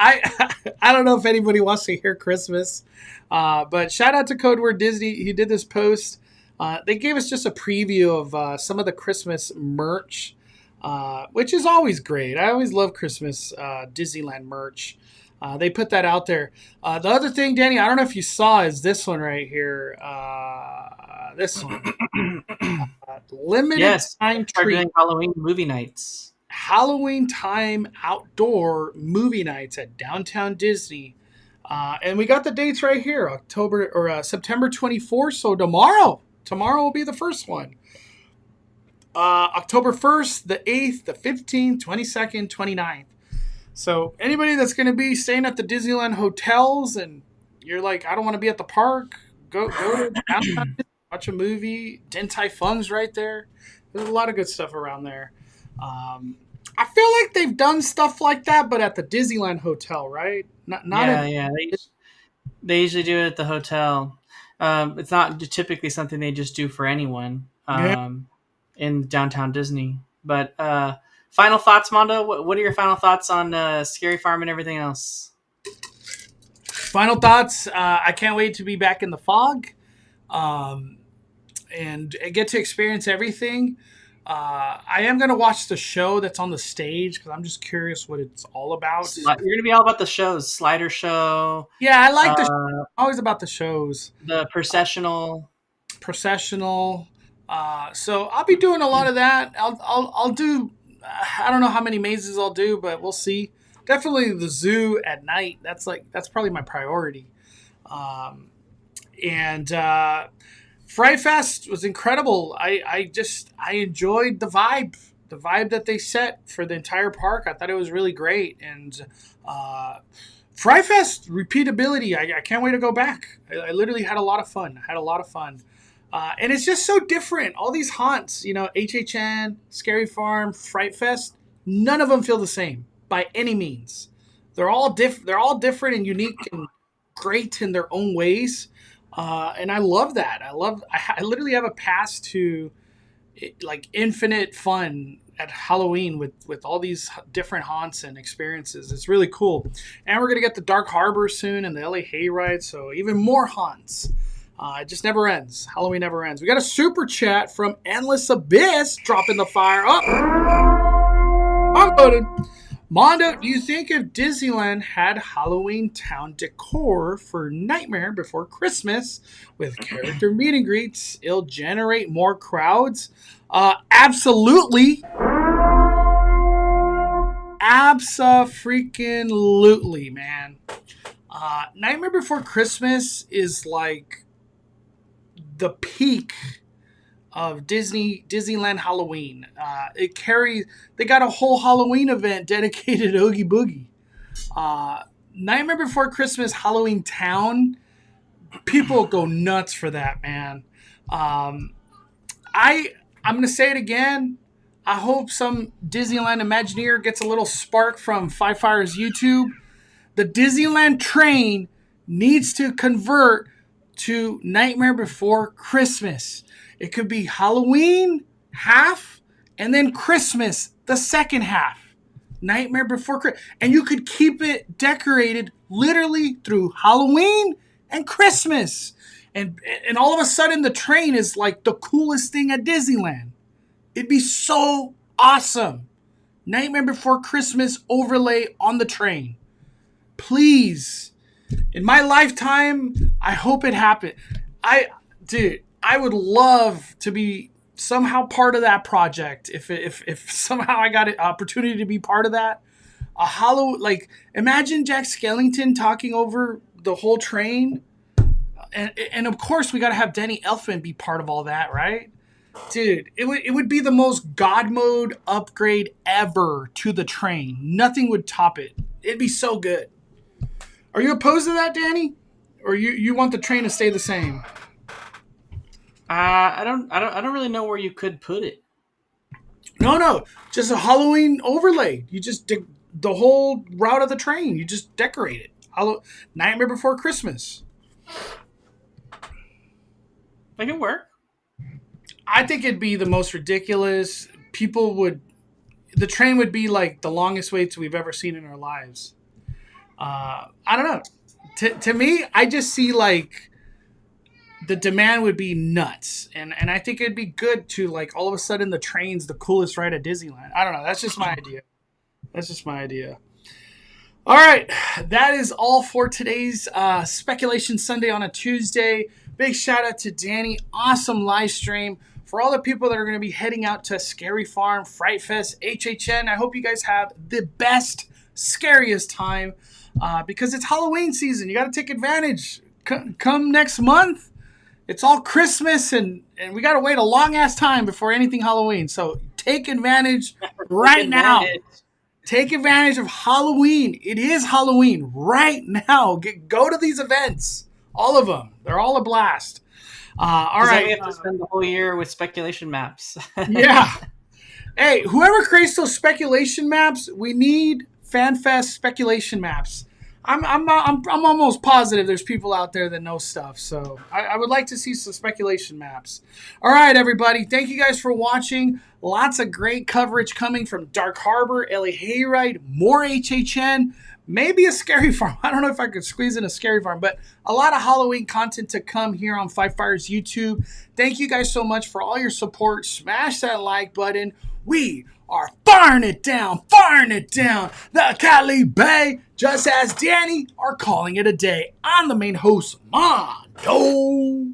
I don't know if anybody wants to hear Christmas, but shout out to Code Word Disney. He did this post. They gave us just a preview of some of the Christmas merch, which is always great. I always love Christmas Disneyland merch. They put that out there. The other thing, Danny, I don't know if you saw, is this one right here. This one. Limited time treat. Halloween movie nights. Halloween time outdoor movie nights at Downtown Disney. And we got the dates right here, September 24th. So tomorrow will be the first one. October 1st, the 8th, the 15th, 22nd, 29th. So anybody that's going to be staying at the Disneyland hotels and you're like, I don't want to be at the park, go to Downtown, watch a movie. Din Tai Fung's right there. There's a lot of good stuff around there. I feel like they've done stuff like that, but at the Disneyland hotel, right? They usually do it at the hotel. It's not typically something they just do for anyone in downtown Disney. But final thoughts, Mondo? What are your final thoughts on Scary Farm and everything else? Final thoughts. I can't wait to be back in the fog and get to experience everything. I am going to watch the show that's on the stage because I'm just curious what it's all about. You're going to be all about the shows. Slider show. Yeah, I like the show. Always about the shows. The processional. So I'll be doing a lot of that. I'll do, I don't know how many mazes I'll do, but we'll see. Definitely the zoo at night. That's probably my priority. Fright Fest was incredible. I enjoyed the vibe. the vibe that they set for the entire park, I thought it was really great. And Fright Fest repeatability, I can't wait to go back. I literally had a lot of fun. And it's just so different. All these haunts, HHN, Scary Farm, Fright Fest, none of them feel the same by any means. They're all different and unique and great in their own ways. And I love that. I literally have a pass to like infinite fun at Halloween with all these different haunts and experiences. It's really cool. And we're going to get the Dark Harbor soon and the LA Hayride. So even more haunts. It just never ends. Halloween never ends. We got a super chat from Endless Abyss dropping the fire. I'm voted. Mondo, do you think if Disneyland had Halloween Town decor for Nightmare Before Christmas with character meet and greets, it'll generate more crowds? Absolutely. Abso-freaking-lutely, man. Nightmare Before Christmas is like the peak of Disneyland Halloween. They got a whole Halloween event dedicated to Oogie Boogie. Nightmare Before Christmas Halloween Town, people go nuts for that, man. I'm gonna say it again. I hope some Disneyland Imagineer gets a little spark from Five Fires YouTube. The Disneyland train needs to convert to Nightmare Before Christmas. It could be Halloween half and then Christmas the second half. Nightmare Before Christmas. And you could keep it decorated literally through Halloween and Christmas. And all of a sudden the train is like the coolest thing at Disneyland. It'd be so awesome. Nightmare Before Christmas overlay on the train. Please. In my lifetime, I hope it happens. I would love to be somehow part of that project. If somehow I got an opportunity to be part of that, imagine Jack Skellington talking over the whole train, and of course we got to have Danny Elfman be part of all that, right? Dude, it would be the most God mode upgrade ever to the train. Nothing would top it. It'd be so good. Are you opposed to that, Danny? Or you want the train to stay the same? I don't really know where you could put it. No, just a Halloween overlay. You just the whole route of the train. You just decorate it. Nightmare Before Christmas. Make it work. I think it'd be the most ridiculous. The train would be like the longest waits we've ever seen in our lives. I don't know. To me, I just see like the demand would be nuts. And I think it'd be good to like all of a sudden the train's the coolest ride at Disneyland. I don't know. That's just my idea. All right. That is all for today's Speculation Sunday on a Tuesday. Big shout out to Danny. Awesome live stream. For all the people that are going to be heading out to Scary Farm, Fright Fest, HHN, I hope you guys have the best, scariest time because it's Halloween season. You got to take advantage. Come next month, it's all Christmas, and we got to wait a long-ass time before anything Halloween. So take advantage right now. Take advantage of Halloween. It is Halloween right now. Go to these events. All of them. They're all a blast. All right. We have to spend the whole year with speculation maps. Yeah. Hey, whoever creates those speculation maps, we need FanFest speculation maps. I'm almost positive there's people out there that know stuff. So I would like to see some speculation maps. All right, everybody. Thank you guys for watching. Lots of great coverage coming from Dark Harbor, LA Hayride, more HHN. Maybe a Scary Farm. I don't know if I could squeeze in a Scary Farm, but a lot of Halloween content to come here on Five Fires YouTube. Thank you guys so much for all your support. Smash that like button. We are firing it down. The Cali Bay, just as Danny, are calling it a day. I'm the main host, Mondo.